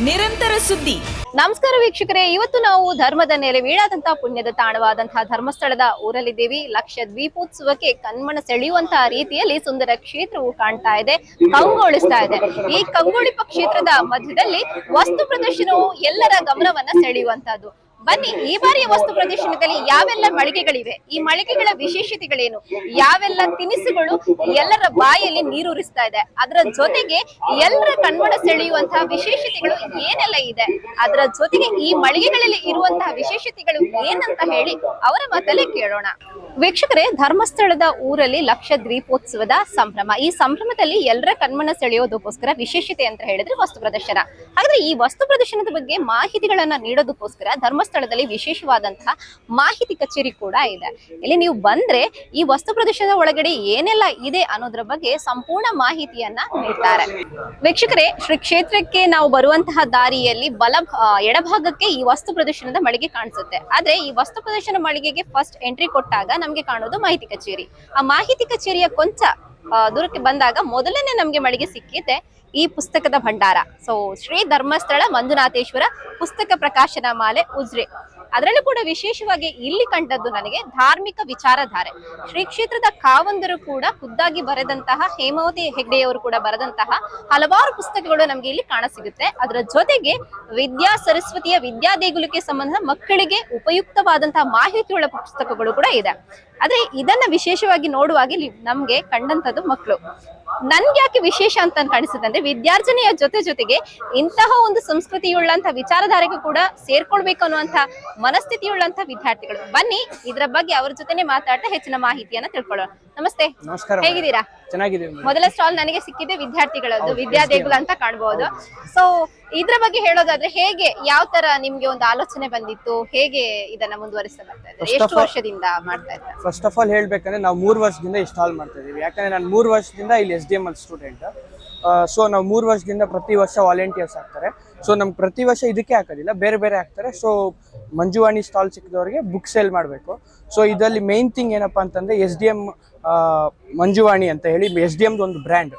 ನಿರಂತರ ಸುದ್ದಿ. ನಮಸ್ಕಾರ ವೀಕ್ಷಕರೇ, ಇವತ್ತು ನಾವು ಧರ್ಮದ ನೆಲೆವೀಡಾದಂತಹ ಪುಣ್ಯದ ತಾಣವಾದಂತಹ ಧರ್ಮಸ್ಥಳದ ಊರಲ್ಲಿದ್ದೀವಿ. ಲಕ್ಷ ದ್ವೀಪೋತ್ಸವಕ್ಕೆ ಕಣ್ಮನ ಸೆಳೆಯುವಂತಹ ರೀತಿಯಲ್ಲಿ ಸುಂದರ ಕ್ಷೇತ್ರವು ಕಾಣ್ತಾ ಇದೆ, ಕಂಗೊಳಿಸ್ತಾ ಇದೆ. ಈ ಕಂಗೊಳಿಪ ಕ್ಷೇತ್ರದ ಮಧ್ಯದಲ್ಲಿ ವಸ್ತು ಪ್ರದರ್ಶನವು ಎಲ್ಲರ ಗಮನವನ್ನ ಸೆಳೆಯುವಂತಹದ್ದು. ಬನ್ನಿ, ಈ ಬಾರಿಯ ವಸ್ತು ಪ್ರದರ್ಶನದಲ್ಲಿ ಯಾವೆಲ್ಲ ಮಳಿಗೆಗಳಿವೆ, ಈ ಮಳಿಗೆಗಳ ವಿಶೇಷತೆಗಳೇನು, ಯಾವೆಲ್ಲ ತಿನಿಸುಗಳು ಎಲ್ಲರ ಬಾಯಲ್ಲಿ ನೀರೂರಿಸ್ತಾ ಇದೆ, ಅದರ ಜೊತೆಗೆ ಎಲ್ಲರ ಕಣ್ಮನ ಸೆಳೆಯುವಂತಹ ವಿಶೇಷತೆಗಳು ಏನೆಲ್ಲ ಇದೆ, ಅದರ ಜೊತೆಗೆ ಈ ಮಳಿಗೆಗಳಲ್ಲಿ ಇರುವಂತಹ ವಿಶೇಷತೆಗಳು ಏನಂತ ಹೇಳಿ ಅವರ ಮಾತಲ್ಲೇ ಕೇಳೋಣ. ವೀಕ್ಷಕರೇ, ಧರ್ಮಸ್ಥಳದ ಊರಲ್ಲಿ ಲಕ್ಷ ದ್ವೀಪೋತ್ಸವದ ಸಂಭ್ರಮ. ಈ ಸಂಭ್ರಮದಲ್ಲಿ ಎಲ್ಲರ ಕಣ್ಮನ ಸೆಳೆಯೋದಕ್ಕೋಸ್ಕರ ವಿಶೇಷತೆ ಅಂತ ಹೇಳಿದ್ರೆ ವಸ್ತು ಪ್ರದರ್ಶನ. ಹಾಗಾದ್ರೆ ಈ ವಸ್ತು ಪ್ರದರ್ಶನದ ಬಗ್ಗೆ ಮಾಹಿತಿಗಳನ್ನ ನೀಡೋದಕ್ಕೋಸ್ಕರ ಧರ್ಮಸ್ಥಳದಲ್ಲಿ ವಿಶೇಷವಾದಂತಹ ಮಾಹಿತಿ ಕಚೇರಿ ಕೂಡ ಇದೆ. ಇಲ್ಲಿ ನೀವು ಬಂದ್ರೆ ಈ ವಸ್ತು ಪ್ರದರ್ಶನದ ಒಳಗಡೆ ಏನೆಲ್ಲ ಇದೆ ಅನ್ನೋದ್ರ ಬಗ್ಗೆ ಸಂಪೂರ್ಣ ಮಾಹಿತಿಯನ್ನ ನೀಡ್ತಾರೆ. ವೀಕ್ಷಕರೇ, ಶ್ರೀ ಕ್ಷೇತ್ರಕ್ಕೆ ನಾವು ಬರುವಂತಹ ದಾರಿಯಲ್ಲಿ ಎಡಭಾಗಕ್ಕೆ ಈ ವಸ್ತು ಪ್ರದರ್ಶನದ ಮಳಿಗೆ ಕಾಣಿಸುತ್ತೆ. ಆದ್ರೆ ಈ ವಸ್ತು ಪ್ರದರ್ಶನ ಮಳಿಗೆಗೆ ಫಸ್ಟ್ ಎಂಟ್ರಿ ಕೊಟ್ಟಾಗ ನಮ್ಗೆ ಕಾಣೋದು ಮಾಹಿತಿ ಕಚೇರಿ. ಆ ಮಾಹಿತಿ ಕಚೇರಿಯ ಕೊಂಚ ದೂರಕ್ಕೆ ಬಂದಾಗ ಮೊದಲನೇ ನಮ್ಗೆ ಮಳಿಗೆ ಸಿಕ್ಕಿದೆ ಈ ಪುಸ್ತಕದ ಭಂಡಾರ. ಸೊ ಶ್ರೀ ಧರ್ಮಸ್ಥಳ ಮಂಜುನಾಥೇಶ್ವರ ಪುಸ್ತಕ ಪ್ರಕಾಶನ ಮಾಲೆ ಉಜ್ರೆ. ಅದರಲ್ಲೂ ಕೂಡ ವಿಶೇಷವಾಗಿ ಇಲ್ಲಿ ಕಂಡದ್ದು ನನಗೆ ಧಾರ್ಮಿಕ ವಿಚಾರಧಾರೆ. ಶ್ರೀ ಕ್ಷೇತ್ರದ ಕಾವಂದರು ಕೂಡ ಖುದ್ದಾಗಿ ಬರೆದಂತಹ, ಹೇಮಾವತಿ ಹೆಗ್ಡೆಯವರು ಕೂಡ ಬರೆದಂತಹ ಹಲವಾರು ಪುಸ್ತಕಗಳು ನಮ್ಗೆ ಇಲ್ಲಿ ಕಾಣಸಿಗುತ್ತೆ. ಅದರ ಜೊತೆಗೆ ವಿದ್ಯಾ ಸರಸ್ವತಿಯ ವಿದ್ಯಾ ದೇಗುಲಕ್ಕೆ ಸಂಬಂಧ ಮಕ್ಕಳಿಗೆ ಉಪಯುಕ್ತವಾದಂತಹ ಮಾಹಿತಿಯುಳ್ಳ ಪುಸ್ತಕಗಳು ಕೂಡ ಇದೆ. ಆದ್ರೆ ಇದನ್ನ ವಿಶೇಷವಾಗಿ ನೋಡುವಾಗ ಇಲ್ಲಿ ನಮ್ಗೆ ಕಂಡಂತದ್ದು ಮಕ್ಕಳು. ನನ್ಗೆ ಯಾಕೆ ವಿಶೇಷ ಅಂತ ಕಾಣಿಸುತ್ತೆ ಅಂದ್ರೆ, ವಿದ್ಯಾರ್ಜನೆಯ ಜೊತೆಗೆ ಇಂತಹ ಒಂದು ಸಂಸ್ಕೃತಿಯುಳ್ಳಂತಹ ವಿಚಾರಧಾರೆಗೂ ಕೂಡ ಸೇರ್ಕೊಳ್ಬೇಕು ಅನ್ನುವಂತಹ ಮನಸ್ಥಿತಿಯುಳ್ಳಂತಹ ವಿದ್ಯಾರ್ಥಿಗಳು. ಬನ್ನಿ, ಇದರ ಬಗ್ಗೆ ಅವ್ರ ಜೊತೆನೆ ಮಾತಾಡ್ತಾ ಹೆಚ್ಚಿನ ಮಾಹಿತಿಯನ್ನ ತಿಳ್ಕೊಳ್ಳೋಣ. ನಮಸ್ತೆ. ನಮಸ್ಕಾರ. ಹೇಗಿದ್ದೀರಾ? ಚೆನ್ನಾಗಿದೆ. ಮೊದಲ ಸ್ಟಾಲ್ ನನಗೆ ಸಿಕ್ಕಿದೆ ವಿದ್ಯಾರ್ಥಿಗಳದ್ದು, ವಿದ್ಯಾ ದೇಗುಲ ಅಂತ ಕಾಣಬಹುದು. ಸೊ ಇದ್ರ ಬಗ್ಗೆ ಹೇಳೋದಾದ್ರೆ, ಹೇಗೆ, ಯಾವ ತರ ನಿಮ್ಗೆ ಒಂದು ಆಲೋಚನೆ ಬಂದಿತ್ತು, ಹೇಗೆ ಇದನ್ನ ಮುಂದುವರಿಸ್ತಾ ಬರ್ತಾ ಇದ್ದಾರೆ, ಎಷ್ಟು ವರ್ಷದಿಂದ ಮಾಡ್ತಾ ಇದ್ದಾರೆ? ಫಸ್ಟ್ ಆಫ್ ಆಲ್ ಹೇಳ್ಬೇಕಂದ್ರೆ ನಾವು 3 ವರ್ಷದಿಂದ ಈ ಸ್ಟಾಲ್ ಮಾಡ್ತಾ ಇದೀವಿ. ಯಾಕಂದ್ರೆ ನಾನು 3 ವರ್ಷದಿಂದ ಇಲ್ಲಿ SDML ಸ್ಟೂಡೆಂಟ್. ಸೊ ನಾವು 3 ವರ್ಷದಿಂದ ಪ್ರತಿ ವರ್ಷ ವಾಲಂಟಿಯರ್ಸ್ ಆಗ್ತಾರೆ. ಸೊ ನಮ್ಗೆ ಪ್ರತಿ ವರ್ಷ ಇದಕ್ಕೆ ಹಾಕೋದಿಲ್ಲ, ಬೇರೆ ಬೇರೆ ಹಾಕ್ತಾರೆ. So Manjuvani stall ಸಿಕ್ಕಿದವರಿಗೆ book sale ಮಾಡಬೇಕು. ಸೊ ಇದರಲ್ಲಿ ಮೇನ್ ಥಿಂಗ್ ಏನಪ್ಪಾ ಅಂತಂದ್ರೆ SDM ಮಂಜುವಾಣಿ ಅಂತ ಹೇಳಿ SDMದು ಒಂದು ಬ್ರ್ಯಾಂಡ್.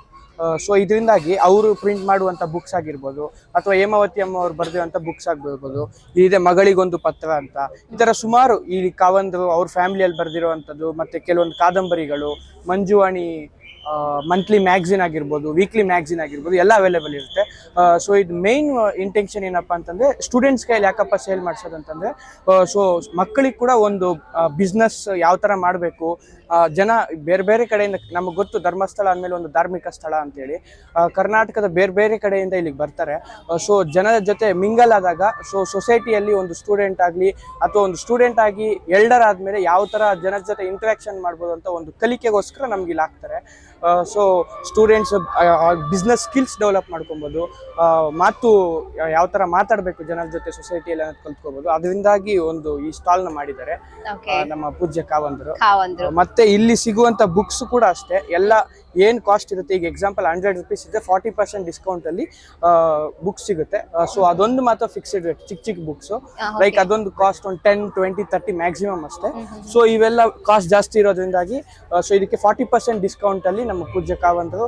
ಸೊ ಇದರಿಂದಾಗಿ ಅವರು ಪ್ರಿಂಟ್ ಮಾಡುವಂಥ ಬುಕ್ಸ್ ಆಗಿರ್ಬೋದು, ಅಥವಾ ಹೇಮಾವತಿ ಅಮ್ಮ ಅವ್ರು ಬರೆದಿರುವಂಥ ಬುಕ್ಸ್ ಆಗಿರ್ಬೋದು, ಇದೆ ಮಗಳಿಗೊಂದು ಪತ್ರ ಅಂತ, ಈ ಥರ ಸುಮಾರು ಈ ಕಾವಂದರು ಅವ್ರ ಫ್ಯಾಮಿಲಿಯಲ್ಲಿ ಬರೆದಿರುವಂಥದ್ದು, ಮತ್ತು ಕೆಲವೊಂದು ಕಾದಂಬರಿಗಳು, ಮಂಜುವಾಣಿ ಮಂತ್ಲಿ ಮ್ಯಾಗ್ಝಿನ್ ಆಗಿರ್ಬೋದು, ವೀಕ್ಲಿ ಮ್ಯಾಗ್ಝಿನ್ ಆಗಿರ್ಬೋದು, ಎಲ್ಲ ಅವೈಲೇಬಲ್ ಇರುತ್ತೆ. ಸೊ ಇದು ಮೇನ್ ಇಂಟೆನ್ಷನ್ ಏನಪ್ಪ ಅಂತಂದರೆ, ಸ್ಟೂಡೆಂಟ್ಸ್ ಕೈಯಲ್ಲಿ ಯಾಕಪ್ಪ ಸೇಲ್ ಮಾಡಿಸೋದಂತಂದರೆ, ಸೊ ಮಕ್ಕಳಿಗೆ ಕೂಡ ಒಂದು ಬಿಸ್ನೆಸ್ ಯಾವ ಥರ ಮಾಡಬೇಕು. ಜನ ಬೇರೆ ಬೇರೆ ಕಡೆಯಿಂದ, ನಮಗೆ ಗೊತ್ತು ಧರ್ಮಸ್ಥಳ ಅಂದಮೇಲೆ ಒಂದು ಧಾರ್ಮಿಕ ಸ್ಥಳ ಅಂತೇಳಿ, ಕರ್ನಾಟಕದ ಬೇರೆ ಬೇರೆ ಕಡೆಯಿಂದ ಇಲ್ಲಿಗೆ ಬರ್ತಾರೆ. ಸೊ ಜನರ ಜೊತೆ ಮಿಂಗಲ್ ಆದಾಗ, ಸೊ ಸೊಸೈಟಿಯಲ್ಲಿ ಒಂದು ಸ್ಟೂಡೆಂಟ್ ಆಗಲಿ ಅಥವಾ ಒಂದು ಸ್ಟೂಡೆಂಟ್ ಆಗಿ ಎಲ್ಡರ್ ಆದಮೇಲೆ ಯಾವ ಥರ ಜನರ ಜೊತೆ ಇಂಟ್ರಾಕ್ಷನ್ ಮಾಡ್ಬೋದು ಅಂತ ಒಂದು ಕಲಿಕೆಗೋಸ್ಕರ ನಮ್ಗೆ ಇಲ್ಲಿ ಹಾಕ್ತಾರೆ. So students business skills develop ಮಾಡ್ಕೊಬೋದು, ಮಾತು ಯಾವ ಥರ ಮಾತಾಡಬೇಕು ಜನರ ಜೊತೆ ಸೊಸೈಟಿಯಲ್ಲಿ ಅನ್ನೋದು ಕಲ್ತ್ಕೋಬೋದು. ಅದರಿಂದಾಗಿ ಒಂದು ಈ ಸ್ಟಾಲ್ನ ಮಾಡಿದ್ದಾರೆ ನಮ್ಮ ಪೂಜ್ಯ ಕಾವಂದರು. ಮತ್ತೆ ಇಲ್ಲಿ ಸಿಗುವಂಥ ಬುಕ್ಸ್ ಕೂಡ ಅಷ್ಟೇ, ಎಲ್ಲ ಏನು ಕಾಸ್ಟ್ ಇರುತ್ತೆ, ಈಗ ಎಕ್ಸಾಂಪಲ್ 100 ರೂಪೀಸ್ ಇದೆ, 40% ಡಿಸ್ಕೌಂಟಲ್ಲಿ ಬುಕ್ಸ್ ಸಿಗುತ್ತೆ. ಸೊ ಅದೊಂದು ಮಾತ್ರ ಫಿಕ್ಸ್ಡ್ ರೇಟ್, ಚಿಕ್ಕ ಬುಕ್ಸು, ಲೈಕ್ ಅದೊಂದು ಕಾಸ್ಟ್ ಒಂದು 10, 20, 30 ಮ್ಯಾಕ್ಸಿಮಮ್ ಅಷ್ಟೇ. ಸೊ ಇವೆಲ್ಲ ಕಾಸ್ಟ್ ಜಾಸ್ತಿ ಇರೋದ್ರಿಂದಾಗಿ ಸೊ ಇದಕ್ಕೆ 40% ಡಿಸ್ಕೌಂಟಲ್ಲಿ ನಮ್ಮ ಪೂಜ್ಯ ಕಾವಂತರು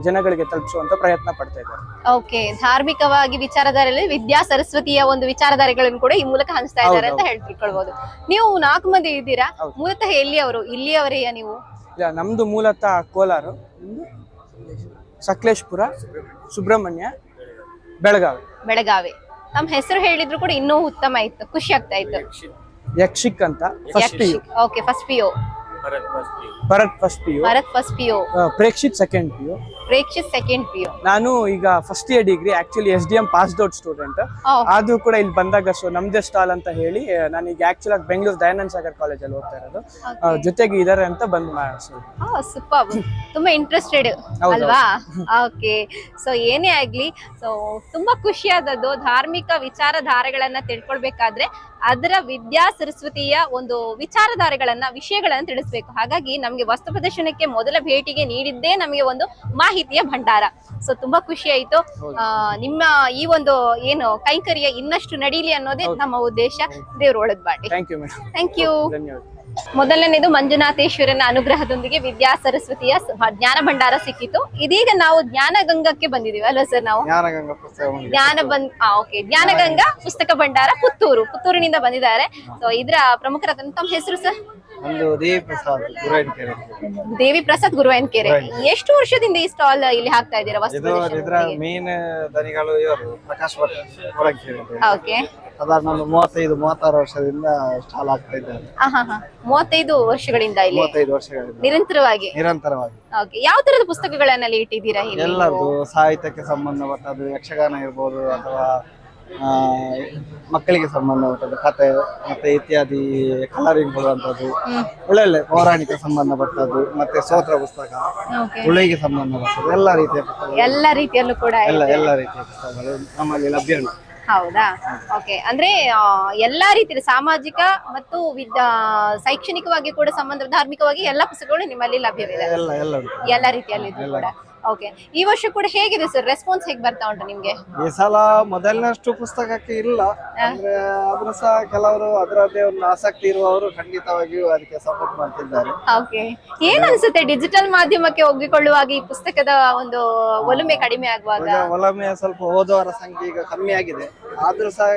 ಜನಗಳಿಗೆ ತಲುಪಿಸುವಂತ ಪ್ರಯತ್ನ ಪಡ್ತಾ ಇದ್ದಾರೆ. ಓಕೆ, ಧಾರ್ಮಿಕವಾಗಿ ವಿಚಾರಧಾರೆಯಲ್ಲಿ ವಿದ್ಯಾ ಸರಸ್ವತಿಯ ಒಂದು ವಿಚಾರಧಾರೆಗಳನ್ನು ಕೂಡ ಈ ಮೂಲಕ ಹಂಚ್ತಾ ಇದ್ದಾರೆ ಅಂತ ಹೇಳ್ತಿಳ್ಕೊಳ್ಬಹುದು. ನೀವು 4 ಮಂದಿ ಇದ್ದೀರಾ, ಮೂಲತಃ ಎಲ್ಲಿಯವರು? ಇಲ್ಲಿಯವರೆಯ ನೀವು? ಇಲ್ಲ, ನಮ್ದು ಮೂಲತಃ ಕೋಲಾರ, ಸಕಲೇಶ್ಪುರ, ಸುಬ್ರಹ್ಮಣ್ಯ, ಬೆಳಗಾವಿ. ನಮ್ಮ ಹೆಸರು ಹೇಳಿದ್ರು ಕೂಡ ಇನ್ನೂ ಉತ್ತಮ ಇತ್ತು, ಖುಷಿ ಆಗ್ತಾ ಇತ್ತು. ಯಕ್ಷಿಕ್ ಅಂತ first PU. Okay, first PU. Bharath first PU. Prekshith second PU. ನಾನು ಈಗ first year degree, actually SDM passed out student. ಆದ್ರೂ ಕೂಡ ಇಲ್ಲಿ ಬಂದಾಗ ಸೊ ನಮ್ದೇ ಸ್ಟಾಲ್ ಅಂತ ಹೇಳಿ, ನಾನು ಈಗ ಆಕ್ಚುಲಿ ಬೆಂಗಳೂರು ದಯಾನಂದ ಸಾಗರ್ ಕಾಲೇಜಲ್ಲಿ ಓದ್ತಾ ಇರೋದು, ಜೊತೆಗೆ ಇದಾರೆ ಅಂತ ಬಂದು ಸೂಪರ್. ತುಂಬಾ ಇಂಟ್ರೆಸ್ಟೆಡ್ ಅಲ್ವಾ? ಓಕೆ, ಸೊ ಏನೇ ಆಗ್ಲಿ, ಸೊ ತುಂಬಾ ಖುಷಿಯಾದದ್ದು. ಧಾರ್ಮಿಕ ವಿಚಾರಧಾರೆಗಳನ್ನ ತಿಳ್ಕೊಳ್ಬೇಕಾದ್ರೆ ಅದರ ವಿದ್ಯಾ ಸರಸ್ವತಿಯ ಒಂದು ವಿಷಯಗಳನ್ನ ತಿಳಿಸ್ಬೇಕು. ಹಾಗಾಗಿ ನಮ್ಗೆ ವಸ್ತು ಪ್ರದರ್ಶನಕ್ಕೆ ಮೊದಲ ಭೇಟಿಗೆ ನೀಡಿದ್ದೇ ನಮಗೆ ಒಂದು ಮಾಹಿತಿಯ ಭಂಡಾರ. ಸೊ ತುಂಬಾ ಖುಷಿ ಆಯ್ತು. ನಿಮ್ಮ ಈ ಒಂದು ಏನು ಕೈಂಕರ್ಯ ಇನ್ನಷ್ಟು ನಡೀಲಿ ಅನ್ನೋದೇ ನಮ್ಮ ಉದ್ದೇಶ. ದೇವ್ರ ಒಳ್ಳೇದ್ ಮಾಡಿ. Thank you madam. Thank you. ಧನ್ಯವಾದ. ಮೊದಲನೇದು ಮಂಜುನಾಥೇಶ್ವರನ ಅನುಗ್ರಹದೊಂದಿಗೆ ವಿದ್ಯಾ ಸರಸ್ವತಿಯ ಜ್ಞಾನ ಭಂಡಾರ ಸಿಕ್ಕಿತು. ಇದೀಗ ನಾವು ಜ್ಞಾನಗಂಗಕ್ಕೆ ಬಂದಿದೀವಿ ಅಲ್ವಾ ಸರ್? ನಾವು ಜ್ಞಾನಗಂಗಾ ಪುಸ್ತಕ ಓಕೆ, ಜ್ಞಾನಗಂಗಾ ಪುಸ್ತಕ ಭಂಡಾರ ಪುತ್ತೂರಿನಿಂದ ಬಂದಿದ್ದಾರೆ. ಸೊ ಇದ್ರ ಪ್ರಮುಖರಾದ ತಮ್ಮ ಹೆಸರು ಸರ್? ಒಂದು ದೇವಿ ಪ್ರಸಾದ್ ಗುರುವಾನ್ಕೆರೆ. ದೇವಿ ಪ್ರಸಾದ್ ಗುರುವಾನ್ಕೆರೆ. ಎಷ್ಟು ವರ್ಷದಿಂದ ಈ ಸ್ಟಾಲ್ ಇಲ್ಲಿ ಹಾಕ್ತಾ ಇದ್ದೀರಾ? ಇದು ಇದ್ರ ಮೇನ್ ದನಿಗಳು ಇವರು ಪ್ರಕಾಶ್ ಭಟ್ ಗುರುವಾನ್ಕೆರೆ. ಓಕೆ, ಸಾಧಾರಣ ಒಂದು 35-36 ವರ್ಷದಿಂದ ಸ್ಟಾಲ್ ಆಗ್ತಾ ಇದ್ದಾರೆ. 35 ವರ್ಷಗಳಿಂದ ಇಲ್ಲಿ 35 ವರ್ಷಗಳಿಂದ ನಿರಂತರವಾಗಿ. ಓಕೆ, ಯಾವ ತರದ ಪುಸ್ತಕಗಳನ್ನೆಲ್ಲ ಇಟ್ಟಿದ್ದೀರಾ ಇಲ್ಲಿ? ಎಲ್ಲರದು ಸಾಹಿತ್ಯಕ್ಕೆ ಸಂಬಂಧಪಟ್ಟದ್ದು, ಯಕ್ಷಗಾನ ಇರ್ಬೋದು ಅಥವಾ ಮಕ್ಕಳಿಗೆ ಸಂಬಂಧಪಟ್ಟದ್ದು, ಕತೆ ಮತ್ತೆ ಇತ್ಯಾದಿ ಕಲರಿಂಗ್ ಕೊಡುವಂತದ್ದು, ಒಳ್ಳೆ ಪೌರಾಣಿಕ ಸಂಬಂಧಪಟ್ಟದ್ದು, ಮತ್ತೆ ಸ್ತೋತ್ರ ಪುಸ್ತಕ, ಉಳಿಗೆ ಸಂಬಂಧಪಟ್ಟದ್ದು ಎಲ್ಲ ರೀತಿಯ ಪುಸ್ತಕಗಳು, ಎಲ್ಲ ರೀತಿಯಲ್ಲೂ ಕೂಡ ಎಲ್ಲ ರೀತಿಯ ಪುಸ್ತಕಗಳು ನಮ್ಮಲ್ಲಿ ಲಭ್ಯ ಉಂಟು. ಹೌದಾ? ಓಕೆ, ಅಂದ್ರೆ ಎಲ್ಲಾ ರೀತಿಯ ಸಾಮಾಜಿಕ ಮತ್ತು ಶೈಕ್ಷಣಿಕವಾಗಿ ಕೂಡ ಧಾರ್ಮಿಕವಾಗಿ ಎಲ್ಲಾ ಪುಸ್ತಕಗಳು ನಿಮ್ಮಲ್ಲಿ ಲಭ್ಯವಿದೆ. ಎಲ್ಲ ರೀತಿಯಲ್ಲಿ ಕೂಡ. ಓಕೆ, ಈ ವರ್ಷ ಕೂಡ ಹೇಗಿದೆ ಸರ್? ರೆಸ್ಪಾನ್ಸ್ ಹೇಗೆ ಬರ್ತಾ ಉಂಟು ನಿಮ್ಗೆ? ಈ ಸಲ ಮೊದಲಿನಷ್ಟು ಪುಸ್ತಕಕ್ಕೆ ಇಲ್ಲ, ಅಂದ್ರೆ ಆದ್ರೂ ಸಹ ಕೆಲವರು ಅದರದ್ದೇ ಒಂದು ಆಸಕ್ತಿ ಇರುವವರು ಖಂಡಿತವಾಗಿಯೂ ಅದಕ್ಕೆ ಸಪೋರ್ಟ್ ಮಾಡ್ತಿದ್ದಾರೆ. ಓಕೆ, ಏನ್ ಅನ್ಸುತ್ತೆ ಡಿಜಿಟಲ್ ಮಾಧ್ಯಮಕ್ಕೆ ಒಗ್ಗಿಕೊಳ್ಳುವಾಗ ಈ ಪುಸ್ತಕದ ಒಂದು ಒಲುಮೆ ಕಡಿಮೆ ಆಗುವಾಗ? ಒಲಮೆ ಸ್ವಲ್ಪ ಓದುವರ ಸಂಖ್ಯೆ ಈಗ ಕಮ್ಮಿ ಆಗಿದೆ, ಆದ್ರೂ ಸಹ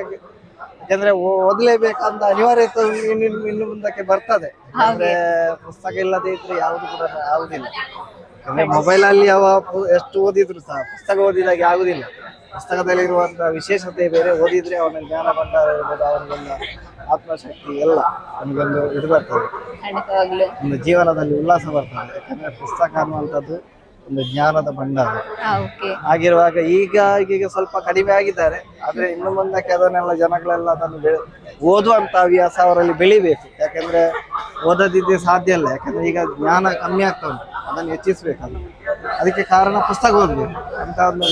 ಯಾಕಂದ್ರೆ ಓದಲೇಬೇಕಂತ ಅನಿವಾರ್ಯತೆ ಇನ್ನು ಮುಂದಕ್ಕೆ ಬರ್ತದೆ. ಅಂದ್ರೆ ಪುಸ್ತಕ ಇಲ್ಲದೆ ಇದ್ರೆ ಯಾವುದು ಕೂಡ ಆಗುದಿಲ್ಲ. ಅಂದ್ರೆ ಮೊಬೈಲ್ ಅಲ್ಲಿ ಎಷ್ಟು ಓದಿದ್ರು ಸಹ ಪುಸ್ತಕ ಓದಿದಾಗೆ ಆಗುದಿಲ್ಲ. ಪುಸ್ತಕದಲ್ಲಿ ಇರುವಂತಹ ವಿಶೇಷತೆ ಬೇರೆ. ಓದಿದ್ರೆ ಅವನ ಜ್ಞಾನ ಭಂಡಾರ ಇರ್ಬೋದು, ಅವನಿಗೊಂದು ಆತ್ಮಶಕ್ತಿ ಎಲ್ಲ ಅವನಿಗೊಂದು ಇದು ಬರ್ತದೆ, ಒಂದು ಜೀವನದಲ್ಲಿ ಉಲ್ಲಾಸ ಬರ್ತದೆ. ಯಾಕಂದ್ರೆ ಪುಸ್ತಕ ಅನ್ನುವಂಥದ್ದು ಒಂದು ಜ್ಞಾನದ ಭಂಡಾರ. ಆಗಿರುವಾಗ ಈಗ ಸ್ವಲ್ಪ ಕಡಿಮೆ ಆಗಿದ್ದಾರೆ, ಆದ್ರೆ ಇನ್ನು ಮುಂದಕ್ಕೆ ಅದನ್ನೆಲ್ಲ ಜನಗಳೆಲ್ಲ ಅದನ್ನು ಓದುವಂತ ಹವ್ಯಾಸ ಅವರಲ್ಲಿ ಬೆಳಿಬೇಕು. ಯಾಕಂದ್ರೆ ಓದದಿದ್ದೇ ಸಾಧ್ಯ ಇಲ್ಲ. ಯಾಕಂದ್ರೆ ಈಗ ಜ್ಞಾನ ಕಮ್ಮಿ ಆಗ್ತಾ ಉಂಟು, ಅದನ್ನು ಹೆಚ್ಚಿಸ್ಬೇಕಲ್ಲ. ಅದಕ್ಕೆ ಕಾರಣ ಪುಸ್ತಕ ಓದ್ಬೇಕು ಅಂತ ಒಂದು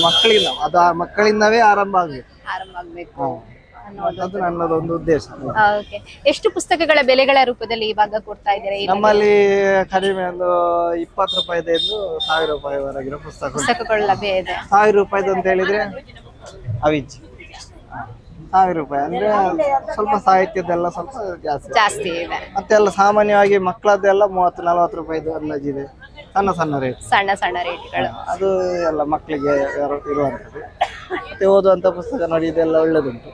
ಮಕ್ಕಳಿಂದವೇ ಆರಂಭ ಆಗ್ಬೇಕು. ಅದು ನನ್ನದೊಂದು ಉದ್ದೇಶ. ಎಷ್ಟು ಪುಸ್ತಕಗಳ ಬೆಲೆಗಳ ರೂಪದಲ್ಲಿ ಇವಾಗ ಕೊಡ್ತಾ ಇದ್ದಾರೆ? ನಮ್ಮಲ್ಲಿ ಕಡಿಮೆ ಒಂದು 20 ರೂಪಾಯಿದಿಂದ 1000 ರೂಪಾಯಿವರೆಗಿನ ಪುಸ್ತಕಗಳು ಲಭ್ಯ ಇದೆ. 1000 ರೂಪಾಯಿದು ಅಂತ ಹೇಳಿದ್ರೆ ಅವಿಜ್ 1000 ರೂಪಾಯಿ ಅಂದ್ರೆ ಸ್ವಲ್ಪ ಸಾಹಿತ್ಯದೆಲ್ಲ ಸ್ವಲ್ಪ ಜಾಸ್ತಿ ಇದೆ. ಮತ್ತೆ ಎಲ್ಲ ಸಾಮಾನ್ಯವಾಗಿ ಮಕ್ಕಳದ್ದೆಲ್ಲ 30-40 ರೂಪಾಯಿದು ಅಂದಾಜಿದೆ. ಸಣ್ಣ ರೇಟ್ಗಳು ಅದು ಎಲ್ಲ ಮಕ್ಕಳಿಗೆ ಇರುವಂತದ್ದು. ಮತ್ತೆ ಓದುವಂತ ಪುಸ್ತಕ ನೋಡಿ ಇದೆಲ್ಲ ಒಳ್ಳೆದುಂಟು.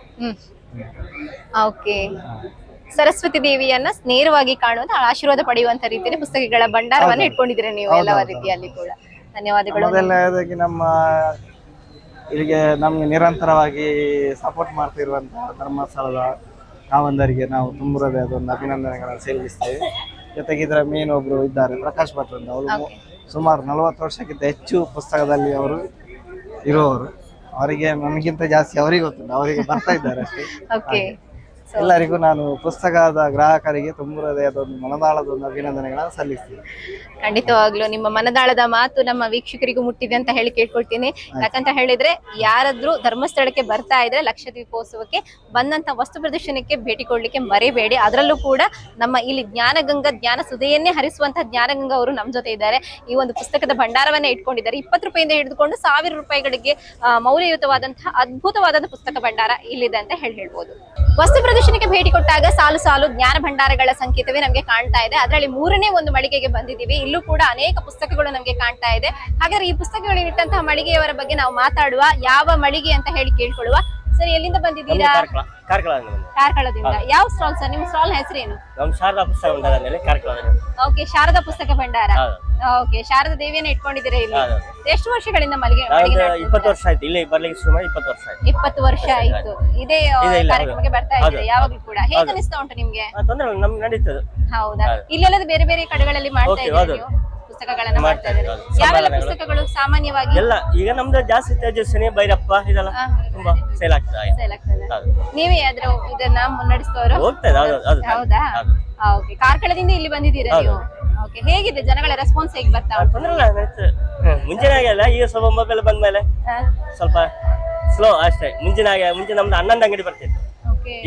ಓಕೆ, ಸರಸ್ವತಿ ದೇವಿಯನ್ನ ನೇರವಾಗಿ ಕಾಣುವಂತ ಆಶೀರ್ವಾದ ಪಡೆಯುವಂತ ರೀತಿಯಲ್ಲಿ ಪುಸ್ತಕಗಳ ಭಂಡಾರವನ್ನ ಇಟ್ಕೊಂಡಿದ್ದೀರಾ ನೀವು ಎಲ್ಲ ರೀತಿಯಲ್ಲಿ ಕೂಡ. ಧನ್ಯವಾದಗಳು. ಮೊದಲನೇದಾಗಿ ಇಲ್ಲಿಗೆ ನಮ್ಗೆ ನಿರಂತರವಾಗಿ ಸಪೋರ್ಟ್ ಮಾಡ್ತಿರುವಂತಹ ಧರ್ಮಸ್ಥಳದ ಕಾವಂದರಿಗೆ ನಾವು ತುಂಬ ಹೃದಯದ ಅಭಿನಂದನೆಗಳನ್ನು ಸಲ್ಲಿಸ್ತೇವೆ. ಜೊತೆಗೆ ಇದರ ಮೇನ್ ಒಬ್ರು ಇದ್ದಾರೆ ಪ್ರಕಾಶ್ ಭಟ್ ಅಂತ, ಅವರು ಸುಮಾರು 40 ವರ್ಷಕ್ಕಿಂತ ಹೆಚ್ಚು ಪುಸ್ತಕದಲ್ಲಿ ಅವರು ಇರುವವರು. ಅವರಿಗೆ ನಮಗಿಂತ ಜಾಸ್ತಿ ಅವರಿಗೆ ಗೊತ್ತಿಲ್ಲ, ಅವರಿಗೆ ಬರ್ತಾ ಇದ್ದಾರೆ ಅಷ್ಟೇ. ಎಲ್ಲರಿಗೂ ನಾನು ಪುಸ್ತಕದ ಗ್ರಾಹಕರಿಗೆ ತುಂಬ ಹೃದಯದ ಮನದಾಳದ ಅಭಿನಂದನೆಗಳನ್ನು ಸಲ್ಲಿಸ್ತೀನಿ. ಖಂಡಿತವಾಗ್ಲೂ ನಿಮ್ಮ ಮನದಾಳದ ಮಾತು ನಮ್ಮ ವೀಕ್ಷಕರಿಗೂ ಮುಟ್ಟಿದೆ ಅಂತ ಹೇಳಿ ಕೇಳ್ಕೊಳ್ತೀನಿ. ಯಾಕಂತ ಹೇಳಿದ್ರೆ ಯಾರಾದ್ರೂ ಧರ್ಮಸ್ಥಳಕ್ಕೆ ಬರ್ತಾ ಇದ್ರೆ ಲಕ್ಷದೀಪೋತ್ಸವಕ್ಕೆ ಬಂದಂತ ವಸ್ತು ಪ್ರದರ್ಶನಕ್ಕೆ ಭೇಟಿ ಕೊಡ್ಲಿಕ್ಕೆ ಮರೆಯಬೇಡಿ. ಅದರಲ್ಲೂ ಕೂಡ ನಮ್ಮ ಇಲ್ಲಿ ಜ್ಞಾನ ಸುಧೆಯನ್ನೇ ಹರಿಸುವಂತಹ ಜ್ಞಾನಗಂಗಾ ಅವರು ನಮ್ಮ ಜೊತೆ ಇದ್ದಾರೆ. ಈ ಒಂದು ಪುಸ್ತಕದ ಭಂಡಾರವನ್ನೇ ಇಟ್ಕೊಂಡಿದ್ದಾರೆ. 20 ರೂಪಾಯಿಂದ ಹಿಡಿದುಕೊಂಡು 1000 ರೂಪಾಯಿಗಳಿಗೆ ಮೌಲ್ಯಯುತವಾದಂತಹ ಅದ್ಭುತವಾದಂತಹ ಪುಸ್ತಕ ಭಂಡಾರ ಇಲ್ಲಿದೆ ಅಂತ ಹೇಳ್ಬೋದು. ವಸ್ತು ಪ್ರದರ್ಶನಕ್ಕೆ ಭೇಟಿ ಕೊಟ್ಟಾಗ ಸಾಲು ಜ್ಞಾನ ಭಂಡಾರಗಳ ಸಂಕೇತವೇ ನಮಗೆ ಕಾಣ್ತಾ ಇದೆ. ಅದರಲ್ಲಿ 3ನೇ ಒಂದು ಮಳಿಗೆಗೆ ಬಂದಿದ್ದೀವಿ. ಇಲ್ಲೂ ಕೂಡ ಅನೇಕ ಪುಸ್ತಕಗಳು ನಮಗೆ ಕಾಣ್ತಾ ಇದೆ. ಹಾಗಾದ್ರೆ ಈ ಪುಸ್ತಕಗಳಿಟ್ಟಂತಹ ಮಳಿಗೆಯವರ ಬಗ್ಗೆ ನಾವು ಮಾತಾಡುವ. ಯಾವ ಮಳಿಗೆ ಅಂತ ಹೇಳಿ ಕೇಳ್ಕೊಳ್ಳುವ. ಸರ್, ಎಲ್ಲಿಂದ ಬಂದಿದ್ದೀರಾ? ಕಾರ್ಕಳದಿಂದ. ಯಾವ ಸ್ಟಾಲ್ ಸರ್? ನಿಮ್ಮ ಸ್ಟಾಲ್ ಹೆಸರೇನು? ಶಾರದಾ ಪುಸ್ತಕ ಭಂಡಾರ. ಓಕೆ, ಶಾರದಾ ಪುಸ್ತಕ ಭಂಡಾರ. ಓಕೆ, ಶಾರದಾ ದೇವಿಯನ್ನ ಇಟ್ಕೊಂಡಿದ್ದೀರಾ ಇಲ್ಲಿ? ಎಷ್ಟು ವರ್ಷಗಳಿಂದ ಮಳಿಗೆ? 20 ವರ್ಷ ಆಯ್ತು. ಇಲ್ಲಿ ಬರ್ಲಿಕ್ಕೆ ಶುರು ಮಾಡಿ 20 ವರ್ಷ ಆಯ್ತು. 20 ವರ್ಷ ಆಯ್ತು. ಇದೇ ಕಾರ್ಯಕ್ರಮಕ್ಕೆ ಬರ್ತಾ ಇದ್ದೀರಾ ಯಾವಾಗ್ಲೂ ಕೂಡ? ಹೇಗೆ ಅನಿಸ್ತಾ ಉಂಟು ನಿಮ್ಗೆ? ತೊಂದ್ರೆ ಇಲ್ಲ, ನಮ್ಗೆ ನಡೀತದೆ. ಹೌದಾ? ಇಲ್ಲೆಲ್ಲದ ಬೇರೆ ಬೇರೆ ಕಡೆಗಳಲ್ಲಿ ಮಾಡ್ತಾ ಇದ್ದೀರಾ ನೀವು ಪುಸ್ತಕಗಳನ್ನ? ಮಾಡ್ತಾ ಇದ್ದೀರಾ? ಯಾವೆಲ್ಲ ಪುಸ್ತಕಗಳು ಸಾಮಾನ್ಯವಾಗಿ? ಎಲ್ಲ ಈಗ ನಮ್ದು ಜಾಸ್ತಿ ತೇಜಸ್ವಿನಿ, ಭೈರಪ್ಪ ಇದೆಲ್ಲ ತುಂಬಾ ಸೇಲ್ ಆಗ್ತದೆ. ನೀವೇ ಆದ್ರೂ ಇದನ್ನ ಮುನ್ನಡೆಸ್ತವರು? ಹೌದಾ? ಓಕೆ, ಕಾರ್ಕಳದಿಂದ ಇಲ್ಲಿ ಬಂದಿದ್ದೀರಾ ನೀವು? ಓಕೆ, ಹೇಗಿದೆ ಜನಗಳ ರೆಸ್ಪಾನ್ಸ್? ಹೇಗೆ ಬರ್ತಾ ಉಂಟು? ತೊಂದ್ರೆ ಇಲ್ಲ, ಮುಂಚಿನ ಹಾಗೆ ಅಲ್ಲ. ಈಗ ಸ್ವಲ್ಪ ಮೊಬೈಲ್ ಬಂದ್ಮೇಲೆ ಸ್ವಲ್ಪ ಸ್ಲೋ ಅಷ್ಟೇ. ಮುಂಚೆ ನಮ್ದು 11 ಅಂಗಡಿ ಬರ್ತಿತ್ತು,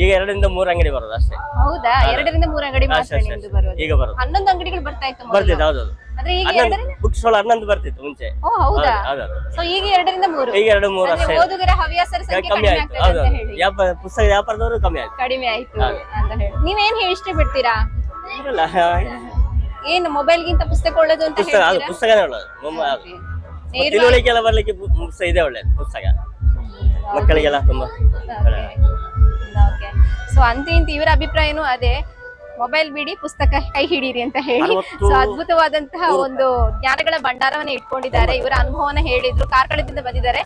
ಈಗ 2-3 ಅಂಗಡಿ ಬರೋದು ಅಷ್ಟೇ. ಹೌದಾ? 2-3 ಅಂಗಡಿ ಮಾತ್ರ ನಿಮ್ದು ಬರೋದು? ಈಗ ಬರೋದು 11 ಅಂಗಡಿಗಳು ಬರ್ತಾ ಇತ್ತು. ಬರ್ತಿತ್ತು, ಹೌದು. ಬುಕ್ ಸ್ಟಾಲ್ 11 ಬರ್ತಿತ್ತು ಮುಂಚೆ. ಓ ಹೌದಾ? ಸೊ ಈಗ 2-3. ಈಗ 2-3 ಅಷ್ಟೇ. ಓದುಗರ ಹವ್ಯಾಸರ ಸಂಖ್ಯೆ ಕಮ್ಮಿ ಆಯ್ತು. ಹೌದು, ಪುಸ್ತಕ ವ್ಯಾಪಾರದವರು ಕಮ್ಮಿ ಆಯ್ತು. ಕಡಿಮೆ ಆಯ್ತು ಅಂತ ಹೇಳಿ ನೀವೇನ್ ಹೇಳಿ ಇಷ್ಟಪಡ್ತೀರಾ? ಇರಲ್ಲ. ಏನು ಮೊಬೈಲ್ಗಿಂತ ಪುಸ್ತಕ ಒಳ್ಳೇದು ಅಂತ ಪುಸ್ತಕ ಅದು ಹೇಳ್ತೀರಾ? ಪುಸ್ತಕನೇ ಒಳ್ಳೆದು. ತಿಳುವಳಿಕೆ ಎಲ್ಲ ಬರ್ಲಿಕ್ಕೆ ಪುಸ್ತಕ ಇದೆ ಒಳ್ಳೇದು ಪುಸ್ತಕ ಮಕ್ಕಳಿಗೆಲ್ಲ ತುಂಬಾ ಓಕೆ. ಸೊ ಅಂತ ಇಂತ ಇವರ ಅಭಿಪ್ರಾಯನೂ ಅದೇ, ಮೊಬೈಲ್ ಬಿಡಿ ಪುಸ್ತಕ ಕೈ ಹಿಡೀರಿ ಅಂತ ಹೇಳಿ. ಸೊ ಅದ್ಭುತವಾದಂತಹ ಒಂದು ಜ್ಞಾನಗಳ ಭಂಡಾರವನ್ನ ಇಟ್ಕೊಂಡಿದ್ದಾರೆ. ಇವರ ಅನುಭವನ ಹೇಳಿದ್ರು. ಕಾರ್ಕಳದಿಂದ ಬಂದಿದ್ದಾರೆ.